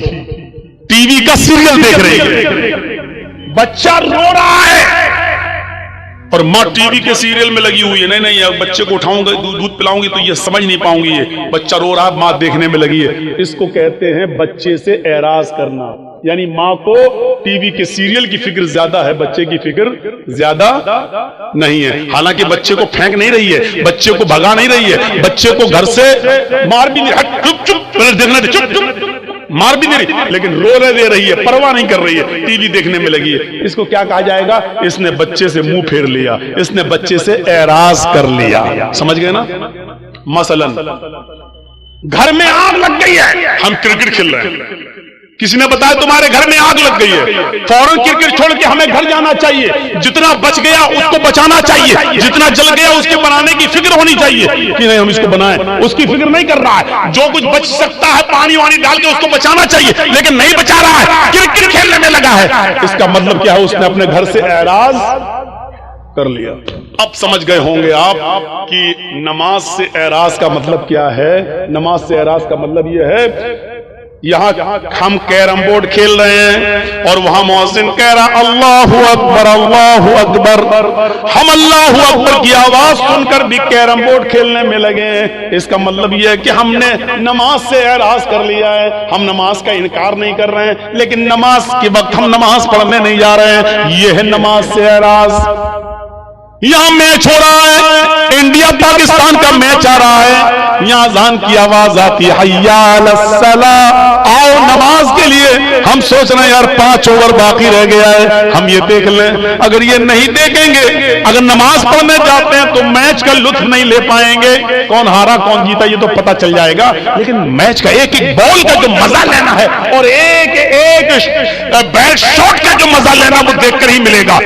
[SPEAKER 1] ٹی وی کا سیریل دیکھ رہی ہے، بچہ رو رہا ہے اور ماں ٹی وی کے سیریل میں لگی ہوئی ہے۔ نہیں اب بچے کو اٹھاؤں گا، دودھ پلاؤں گی تو یہ سمجھ نہیں پاؤں گی، یہ بچہ رو رہا ہے، ماں دیکھنے میں لگی ہے۔ اس کو کہتے ہیں بچے سے اعراض کرنا، یعنی ماں کو ٹی وی کے سیریل کی فکر زیادہ ہے، بچے کی فکر زیادہ نہیں ہے۔ حالانکہ بچے کو پھینک نہیں رہی ہے، بچے کو بھگا نہیں رہی ہے، بچے کو گھر سے مار بھی نہیں، چپ چپ دیکھنا، چپ چپ مار بھی نہیں رہی، لیکن رونے دے رہی ہے، پرواہ نہیں کر رہی ہے، ٹی وی دیکھنے میں لگی ہے۔ اس کو کیا کہا جائے گا؟ اس نے بچے سے منہ پھیر لیا، اس نے بچے سے اعراض کر لیا۔ سمجھ گئے نا؟ مثلا گھر میں آگ لگ گئی ہے، ہم کرکٹ کھیل رہے ہیں، کسی نے بتایا تمہارے گھر میں آگ لگ گئی ہے، فوراً کرکٹ چھوڑ کے ہمیں گھر جانا چاہیے، جتنا بچ گیا اس کو بچانا چاہیے، جتنا جل گیا اس کے بنانے کی فکر ہونی چاہیے کہ نہیں ہم اس کو بنائیں، اس کی فکر نہیں کر رہا ہے، جو کچھ بچ سکتا ہے پانی وانی ڈال کے اس کو بچانا چاہیے، لیکن نہیں بچا رہا ہے، کرکٹ کھیلنے میں لگا ہے۔ اس کا مطلب کیا ہے؟ اس نے اپنے گھر سے اعراض کر لیا۔ اب سمجھ گئے ہوں گے آپ کہ نماز سے اعراض کا مطلب کیا ہے۔ نماز سے اعراض کا مطلب یہ ہے، یہاں ہم کیرم بورڈ کھیل رہے ہیں اور وہاں مؤذن کہہ رہا اللہ اکبر اللہ اکبر، ہم اللہ اکبر کی آواز سن کر بھی کیرم بورڈ کھیلنے میں لگے ہیں۔ اس کا مطلب یہ ہے کہ ہم نے نماز سے اعراض کر لیا ہے، ہم نماز کا انکار نہیں کر رہے ہیں، لیکن نماز کے وقت ہم نماز پڑھنے نہیں جا رہے ہیں، یہ ہے نماز سے اعراض۔ یہاں میچ ہو رہا ہے، انڈیا پاکستان کا میچ آ رہا ہے، یہاں اذان کی آواز آتی ہے حی علی الصلاۃ، آؤ نماز کے لیے، ہم سوچ رہے ہیں یار 5 اوور باقی رہ گیا ہے، ہم یہ دیکھ لیں۔ اگر یہ نہیں دیکھیں گے، اگر نماز پڑھنے جاتے ہیں تو میچ کا لطف نہیں لے پائیں گے، کون ہارا کون جیتا یہ تو پتہ چل جائے گا، لیکن میچ کا ایک ایک بال کا جو مزہ لینا ہے اور ایک ایک بیٹ شاٹ کا جو مزہ لینا وہ دیکھ کر ہی ملے گا۔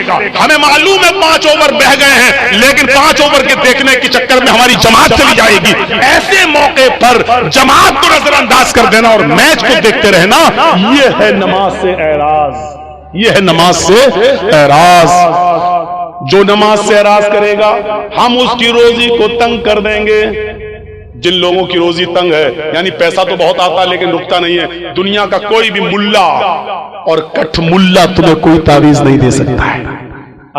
[SPEAKER 1] ہمیں معلوم ہے 5 اوور بہ گئے ہیں، لیکن 5 اوور کے دیکھنے کے چکر میں ہماری جماعت چلی جائے گی۔ ایسے موقع پر جماعت کو نظر انداز کر دینا اور میچ کو دیکھتے رہنا، یہ ہے نماز سے اعراض۔ یہ ہے نماز سے اعراض. جو نماز سے اعراض کرے گا ہم اس کی روزی کو تنگ کر دیں گے. جن لوگوں کی روزی تنگ ہے، یعنی پیسہ تو بہت آتا ہے لیکن رکتا نہیں ہے، دنیا کا کوئی بھی ملا اور کٹھ ملا تمہیں کوئی تعویذ نہیں دے سکتا ہے.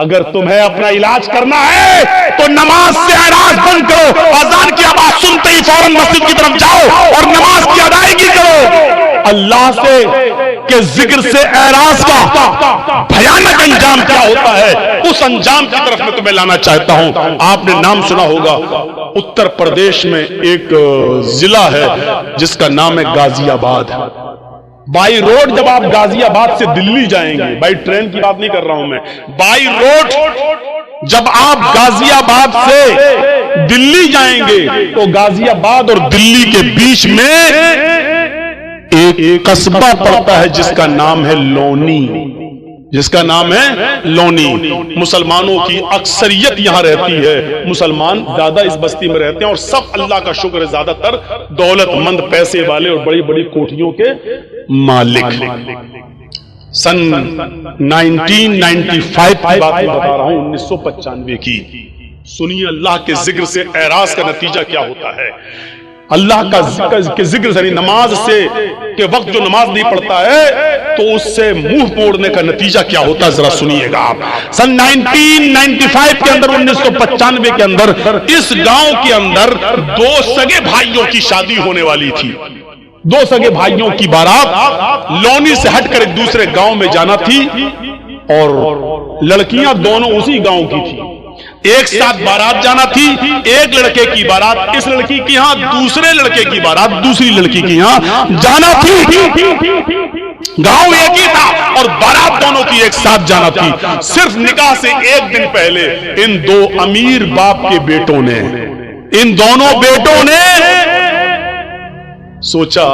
[SPEAKER 1] اگر تمہیں اپنا علاج کرنا ہے تو نماز سے اعراض بند کرو. اذان کی آواز سنتے ہی فوراً مسجد کی طرف جاؤ اور نماز کی ادائیگی کرو. اللہ سے کہ ذکر سے اعراض کا بھیانک انجام کیا ہوتا ہے، اس انجام کی طرف میں تمہیں لانا چاہتا ہوں. آپ نے نام سنا ہوگا، اتر پردیش میں ایک ضلع ہے جس کا نام ہے غازی آباد. بائی روڈ جب آپ غازی آباد سے دلی جائیں گے، بائی ٹرین کی بات نہیں کر رہا ہوں میں، بائی روڈ جب آپ غازی آباد سے دلی جائیں گے تو غازی آباد اور دلی کے بیچ میں ایک قصبہ پڑتا ہے جس کا نام ہے لونی. جس کا نام ہے لونی. مسلمانوں کی اکثریت یہاں رہتی ہے، مسلمان زیادہ اس بستی میں رہتے ہیں اور سب اللہ کا شکر ہے زیادہ تر دولت مند، پیسے والے اور بڑی بڑی کوٹھیوں کے مالک. سن 1995 کی بات میں بتا رہا ہوں، 1995 کی. سنیے اللہ کے ذکر سے اعراض کا نتیجہ کیا ہوتا ہے. اللہ کا ذکر سے نماز سے کہ وقت جو نماز نہیں پڑھتا ہے تو اس سے منہ موڑنے کا نتیجہ کیا ہوتا ہے، ذرا سنیے گا آپ. سن 1995 کے اندر، 1995 کے اندر اس گاؤں کے اندر دو سگے بھائیوں کی شادی ہونے والی تھی. دو سگے بھائیوں کی بارات لونی سے ہٹ کر ایک دوسرے گاؤں میں جانا تھی اور لڑکیاں دونوں اسی گاؤں کی تھی. ایک ساتھ بارات جانا تھی. ایک لڑکے کی بارات اس لڑکی کی ہاں، دوسرے لڑکے کی بارات دوسری لڑکی کی ہاں جانا تھی. گاؤں ایک ہی تھا اور بارات دونوں کی ایک ساتھ جانا تھی. صرف نکاح سے ایک دن پہلے ان دو امیر باپ کے بیٹوں نے، ان دونوں بیٹوں نے سوچا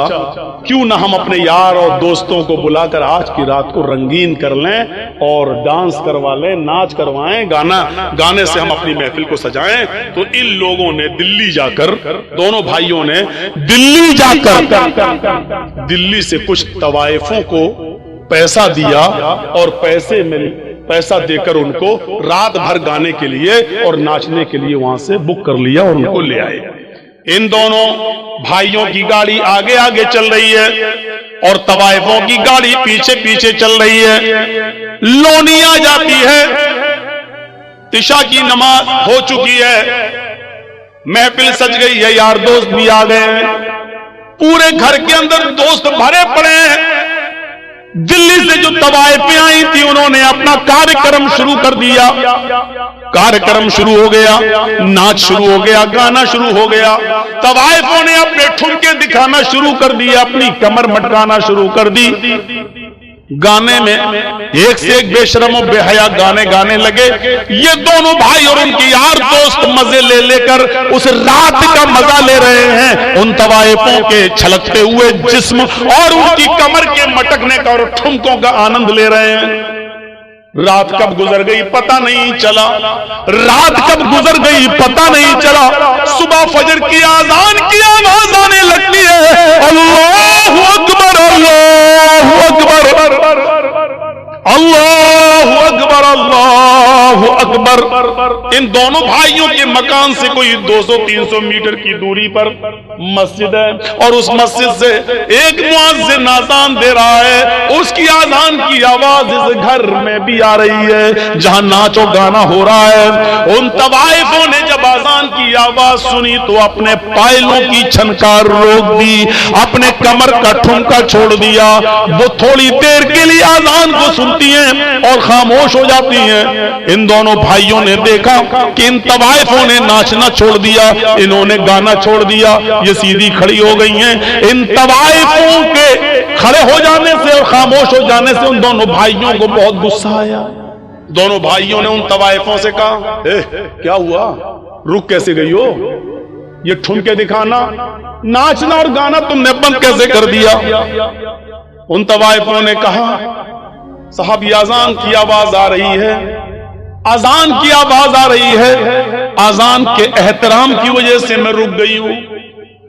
[SPEAKER 1] کیوں نہ ہم اپنے یار اور دوستوں کو بلا کر آج کی رات کو رنگین کر لیں اور ڈانس کروا لیں، ناچ کروائیں، گانے سے ہم اپنی محفل کو سجائیں. تو ان لوگوں نے دلی جا کر، دونوں بھائیوں نے دلی جا کر دلی سے کچھ طوائفوں کو پیسہ دیا اور پیسہ دے کر ان کو رات بھر گانے کے لیے اور ناچنے کے لیے وہاں سے بک کر لیا اور ان کو لے آئے. ان دونوں بھائیوں کی گاڑی آگے آگے چل رہی ہے اور طوائفوں کی گاڑی پیچھے پیچھے چل رہی ہے. لونی آ جاتی ہے، عشاء کی نماز ہو چکی ہے، محفل سج گئی ہے، یار دوست بھی آ گئے ہیں، پورے گھر کے اندر دوست بھرے پڑے ہیں. دلی سے جو طوائفیں آئی تھی انہوں نے اپنا کارکرم شروع کر دیا. کارکرم شروع ہو گیا، ناچ شروع ہو گیا، گانا شروع ہو گیا. طوائفوں نے اپنے ٹھمکے دکھانا شروع کر دیا، اپنی کمر مٹکانا شروع کر دی. گانے میں ایک سے ایک بے شرم و بے حیا گانے گانے لگے. یہ دونوں بھائی اور ان کی یار دوست مزے لے لے کر اس رات کا مزہ لے رہے ہیں. ان طوائفوں کے چھلکتے ہوئے جسم اور ان کی کمر کے مٹکنے کا اور ٹھمکوں کا آنند لے رہے ہیں. رات کب گزر گئی پتہ نہیں چلا، رات کب گزر گئی پتہ نہیں چلا. صبح فجر کی اذان کی آواز آنے لگتی ہے، اللہ اکبر اللہ اکبر اللہ اکبر اللہ اکبر. ان دونوں بھائیوں کے مکان سے کوئی 200-300 میٹر کی دوری پر مسجد ہے اور اس مسجد سے ایک مؤذن اذان دے رہا ہے. اس کی اذان کی آواز اس گھر میں بھی آ رہی ہے جہاں ناچ و گانا ہو رہا ہے. ان طوائفوں نے جب اذان کی آواز سنی تو اپنے پائلوں کی چھنکار روک دی، اپنے کمر کا ٹھمکا چھوڑ دیا. وہ تھوڑی دیر کے لیے اذان کو سنتی ہیں اور خاموش ہو جاتی ہیں. ان دونوں بھائیوں نے دیکھا کہ ان طوائفوں نے ناچنا چھوڑ دیا، انہوں نے گانا چھوڑ دیا، یہ سیدھی کھڑی ہو گئی ہیں. ان طوائفوں کے کھڑے ہو جانے سے اور خاموش ہو جانے سے ان دونوں بھائیوں کو بہت غصہ آیا. دونوں بھائیوں نے ان طوائفوں سے کہا، کیا ہوا، رک کیسے گئی ہو؟ یہ ٹھمکے دکھانا، ناچنا اور گانا تم نے بند کیسے کر دیا؟ ان طوائفوں نے کہا، صاحب یہ اذان کی آواز آ رہی ہے، اذان کی آواز آ رہی ہے، اذان کے احترام کی وجہ سے میں رک گئی ہوں.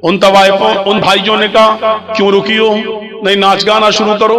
[SPEAKER 1] ان طوائفوں، ان بھائیوں نے کہا، کیوں رکی ہو؟ نہیں ناچ گانا شروع کرو.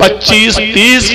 [SPEAKER 1] 25-30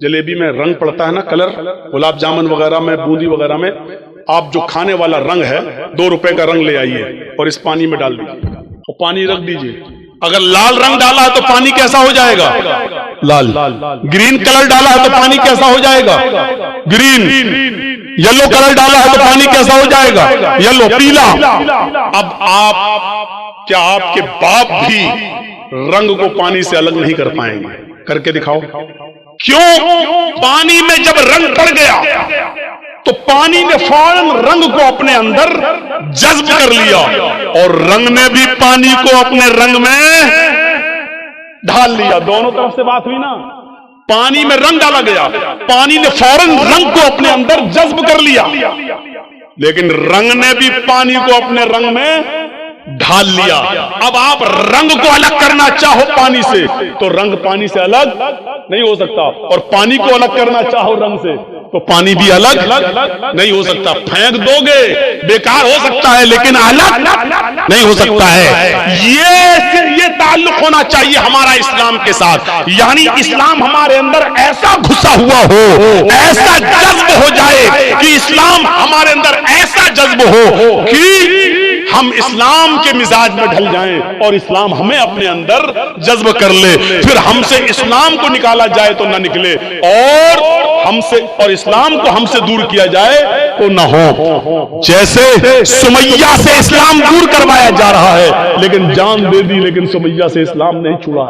[SPEAKER 1] جلیبی میں رنگ پڑتا ہے نا، کلر، گلاب جامن وغیرہ میں، بوندی وغیرہ میں، آپ جو کھانے والا رنگ ہے 2 روپے کا رنگ لے آئیے اور اس پانی میں ڈال دیجیے اور پانی رکھ دیجیے. اگر لال رنگ ڈالا ہے تو پانی کیسا ہو جائے گا؟ لال. گرین کلر ڈالا ہے تو پانی کیسا ہو جائے گا؟ گرین. یلو کلر ڈالا ہے تو پانی کیسا ہو جائے گا؟ یلو. پیلا. اب کیا آپ کے باپ بھی رنگ کو پانی سے الگ نہیں کر پائیں گے؟ کر کے دکھاؤ. کیوں؟ پانی میں جب رنگ پڑ گیا تو پانی نے فوراً رنگ کو اپنے اندر جذب کر لیا اور رنگ نے بھی پانی کو اپنے رنگ میں ڈال لیا. دونوں طرف سے بات ہوئی نا. پانی میں رنگ ڈالا گیا، پانی نے فوراً رنگ کو اپنے اندر جذب کر لیا، لیکن رنگ نے بھی پانی کو اپنے رنگ میں ڈھال لیا. اب آپ رنگ کو الگ کرنا چاہو پانی سے تو رنگ پانی سے الگ نہیں ہو سکتا، اور پانی کو الگ کرنا چاہو رنگ سے تو پانی بھی الگ نہیں ہو سکتا. پھینک دو گے بیکار ہو سکتا ہے لیکن الگ نہیں ہو سکتا ہے. یہ تعلق ہونا چاہیے ہمارا اسلام کے ساتھ، یعنی اسلام ہمارے اندر ایسا گھسا ہوا ہو، ایسا جذب ہو جائے کہ اسلام ہمارے اندر ایسا جذب ہو کہ ہم اسلام کے مزاج میں ڈھل جائیں اور اسلام ہمیں اپنے اندر جذب کر لے. پھر ہم سے اسلام کو نکالا جائے تو نہ نکلے، اور اسلام کو ہم سے دور کیا جائے تو نہ ہو. جیسے سمیہ سے اسلام دور کروایا جا رہا ہے لیکن جان دے دی، لیکن سمیہ سے اسلام نہیں چھڑا.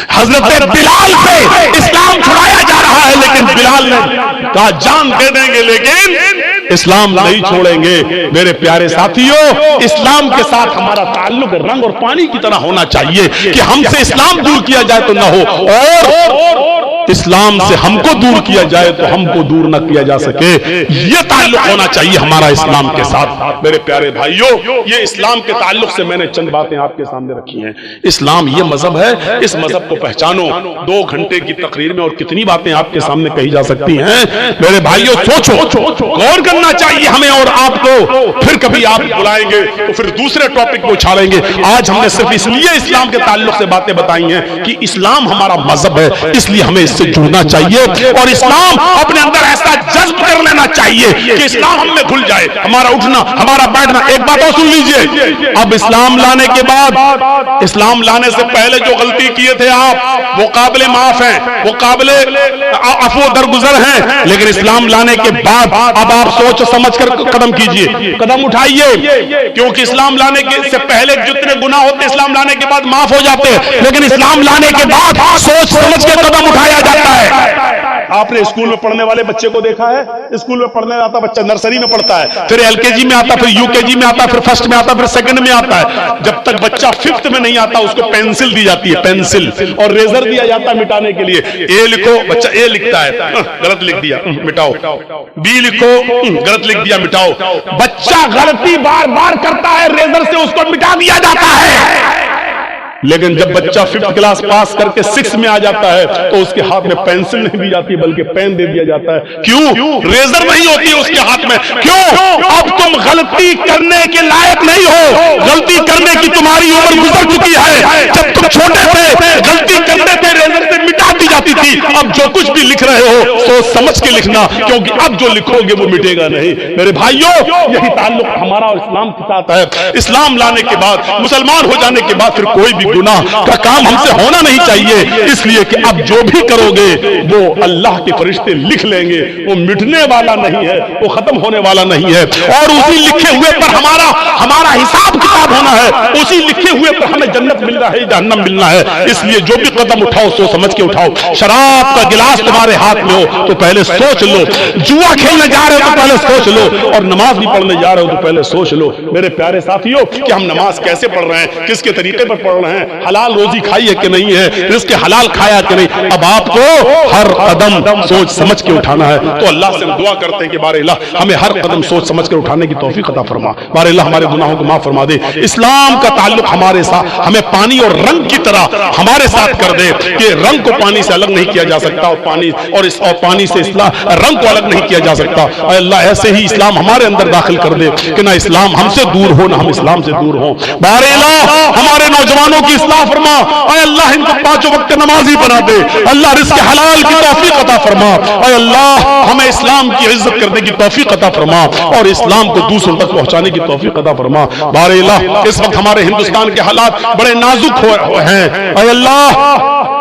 [SPEAKER 1] حضرت بلال سے اسلام چھڑایا جا رہا ہے لیکن بلال نے کہا جان دے دیں گے لیکن اسلام نہیں چھوڑیں گے. میرے پیارے ساتھیوں، اسلام کے ساتھ ہمارا تعلق رنگ اور پانی کی طرح ہونا چاہیے کہ ہم سے اسلام دور کیا جائے تو نہ ہو، اور اسلام سے ہم کو دور کیا جائے تو ہم کو دور نہ کیا جا سکے. یہ تعلق ہونا چاہیے ہمارا اسلام کے ساتھ. میرے پیارے بھائیوں، یہ اسلام کے تعلق سے میں نے چند باتیں آپ کے سامنے رکھی ہیں. اسلام یہ مذہب ہے، اس مذہب کو پہچانو. 2 گھنٹے کی تقریر میں اور کتنی باتیں آپ کے سامنے کہی جا سکتی ہیں. میرے بھائیوں سوچو، غور کرنا چاہیے ہمیں اور آپ کو. پھر کبھی آپ بلائیں گے تو پھر دوسرے ٹاپک کو اچھالیں گے. آج ہم نے صرف اس لیے اسلام کے تعلق سے باتیں بتائی ہیں کہ اسلام ہمارا مذہب ہے، اس لیے ہمیں سے جڑنا چاہیے اور اسلام اپنے اندر ایسا جذب کر لینا چاہیے کہ اسلام ہم میں گھل جائے. ہمارا اٹھنا، ہمارا بیٹھنا. ایک بات اور سن لیجئے، اب اسلام لانے کے بعد، اسلام لانے سے پہلے جو غلطی کیے تھے آپ، وہ قابل معاف ہیں، وہ قابل عفو درگزر ہیں، لیکن اسلام لانے کے بعد اب آپ سوچ سمجھ کر قدم کیجئے، قدم اٹھائیے، کیونکہ اسلام لانے سے پہلے جتنے گناہ ہوتے اسلام لانے کے بعد معاف ہو جاتے ہیں، لیکن اسلام لانے کے بعد سوچ سمجھ کے قدم اٹھایا جاتا ہے. آپ نے اسکول میں پڑھنے والے بچے کو دیکھا ہے؟ اسکول میں پڑھنے آتا بچہ نرسری میں پڑھتا ہے، پھر LKG میں آتا، پھر UKG میں آتا، پھر فرسٹ میں آتا، پھر سیکنڈ میں آتا ہے. جب تک بچہ 5th میں نہیں آتا اس کو پینسل دی جاتی ہے، پینسل، اور ریزر دیا جاتا ہے مٹانے کے لیے. A لکھو، بچہ A لکھتا ہے، غلط لکھ دیا، مٹاؤ. B لکھو، غلط لکھ دیا، مٹاؤ. بچہ غلطی بار بار کرتا ہے، ریزر سے اس کو مٹا دیا جاتا ہے. لیکن جب بچہ 5th کلاس پاس کر کے 6 میں آ جاتا ہے تو اس کے ہاتھ میں پینسل نہیں دی جاتی بلکہ پین دے دیا جاتا ہے. کیوں؟ ریزر نہیں ہوتی اس کے ہاتھ میں. کیوں؟ اب تم غلطی کرنے کے لائق نہیں ہو، غلطی کرنے کی تمہاری عمر گزر چکی ہے. جب تم چھوٹے تھے غلطی کرتے تھے، ریزر سے مٹا دی جاتی تھی. اب جو کچھ بھی لکھ رہے ہو سوچ سمجھ کے لکھنا، کیونکہ اب جو لکھو گے وہ مٹے گا نہیں. میرے بھائیوں، یہی تعلق ہمارا اور اسلام کے ساتھ ہے. اسلام لانے کے بعد، مسلمان ہو جانے کے بعد پھر کوئی بھی گناہ کا کام ہم سے ہونا نہیں چاہیے، اس لیے کہ اب جو بھی کرو گے وہ اللہ کے فرشتے لکھ لیں گے. وہ مٹنے والا نہیں ہے، وہ ختم ہونے والا نہیں ہے، اور اسی لکھے ہوئے پر ہمارا حساب کتاب ہونا ہے. اسی لکھے ہوئے پر ہمیں جنت ملنا ہے، جہنم ملنا ہے. اس لیے جو بھی قدم اٹھاؤ سوچ سمجھ کے اٹھاؤ. شراب کا گلاس تمہارے ہاتھ میں ہو تو پہلے سوچ لو. جوا کھیلنے جا رہے ہو تو پہلے سوچ لو، اور نماز بھی پڑھنے جا رہے ہو تو پہلے سوچ لو. میرے پیارے ساتھیوں، کہ ہم نماز کیسے پڑھ رہے ہیں، کس کے طریقے پر پڑھ رہے ہیں، حلال روزی کھائی ہے کہ نہیں ہے، رزق حلال کھایا کہ نہیں. اب آپ کو ہر قدم سوچ سمجھ کے اٹھانا ہے. تو اللہ سے ہم دعا کرتے ہیں کہ بارے اللہ ہمیں ہر قدم سوچ سمجھ کر اٹھانے کی توفیق عطا فرما. بارے اللہ ہمارے گناہوں کو معاف فرما دے. اسلام کا تعلق ہمارے ساتھ، ہمیں پانی اور رنگ کی طرح ہمارے ساتھ کر دے کہ رنگ کو پانی سے الگ نہیں کیا جا سکتا، اور پانی سے رنگ کو الگ نہیں کیا جا سکتا۔ اے اللہ ایسے ہی اسلام ہمارے اندر داخل کر دے کہ نہ اسلام ہم سے دور ہو نہ ہم اسلام سے دور ہوں۔ بار الہ ہمارے نوجوانوں کی اصلاح فرما، اے اللہ ان کو 5 وقت نمازی بنا دے، اللہ رزق حلال کی توفیق عطا فرما، اے اللہ ہمیں اسلام کی عزت کرنے کی توفیق عطا فرما اور اسلام کو دوسروں تک پہنچانے کی توفیق عطا فرما۔ بار الہ اس وقت ہمارے ہندوستان کے حالات بڑے نازک ہیں، اے اللہ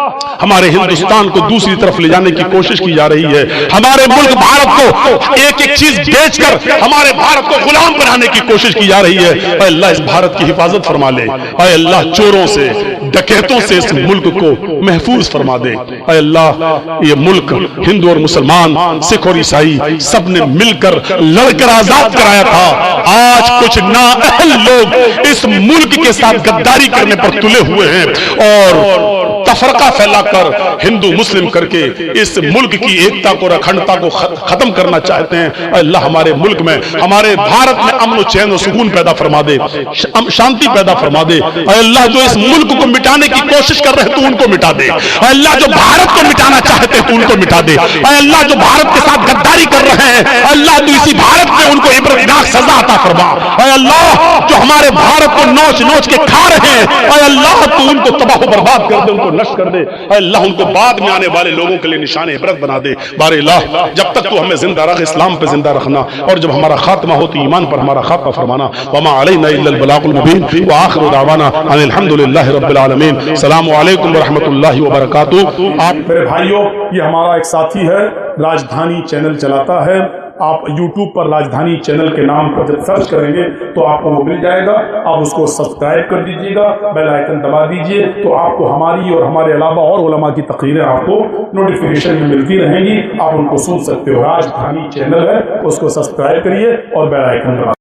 [SPEAKER 1] ہمارے ہندوستان کو دوسری طرف لے جانے کی کوشش کی جا رہی ہے، ہمارے ملک بھارت کو ایک ایک چیز بیچ کر ہمارے بھارت کو غلام بنانے کی کوشش کی جا رہی ہے۔ اے اللہ اس بھارت کی حفاظت فرما لے، اے اللہ چوروں سے ڈکیتوں سے اس ملک کو محفوظ فرما دے۔ اے اللہ یہ ملک ہندو اور مسلمان، سکھ اور عیسائی سب نے مل کر لڑ کر آزاد کرایا تھا، آج کچھ نااہل لوگ اس ملک کے ساتھ غداری کرنے پر تلے ہوئے ہیں اور تفرقہ پھیلا کر ہندو مسلم کر کے اس ملک کی ایکتا کو اور اکھنڈتا کو ختم کرنا چاہتے ہیں۔ اے اللہ ہمارے ملک میں، ہمارے بھارت میں امن و چین و سکون پیدا فرما دے، شانتی پیدا فرما دے۔ اے اللہ جو اس ملک کو مٹانے کی کوشش کر رہے تو ان کو مٹا دے، اے اللہ جو بھارت کو مٹانا چاہتے تو ان کو مٹا دے، اے اللہ جو بھارت کے ساتھ غداری کر رہے ہیں اے اللہ تو اسی بھارت میں ان کو عبرتناک سزا عطا فرما۔ اے اللہ جو ہمارے بھارت کو نوچ نوچ کے کھا رہے ہیں اے اللہ تو ان کو تباہ و برباد کر دے، ان کو نشٹ کر دے، اے اللہ ان کو بعد میں آنے والے لوگوں کے لیے نشان عبرت بنا دے۔ بار الہ جب تک تو ہمیں زندہ رکھ، اسلام پہ زندہ رکھنا، اور جب ہمارا خاتمہ ہوتی ایمان پر ہمارا خاتمہ فرمانا۔ وما علینا الا البلاغ المبین وآخر دعوانا ان الحمدللہ رب العالمین۔ السلام علیکم ورحمۃ اللہ وبرکاتہ۔
[SPEAKER 2] آپ میرے بھائیوں، یہ ہمارا ایک ساتھی ہے، راجدھانی چینل چلاتا ہے، آپ یوٹیوب پر راجدھانی چینل کے نام پر جب سرچ کریں گے تو آپ کو وہ مل جائے گا، آپ اس کو سبسکرائب کر دیجیے گا، بیل آئیکن دبا دیجیے تو آپ کو ہماری اور ہمارے علاوہ اور علماء کی تقریریں آپ کو نوٹیفیکیشن میں ملتی رہیں گی، آپ ان کو سن سکتے ہو۔ راجدھانی چینل ہے، اس کو سبسکرائب کریے اور بیل آئیکن دبا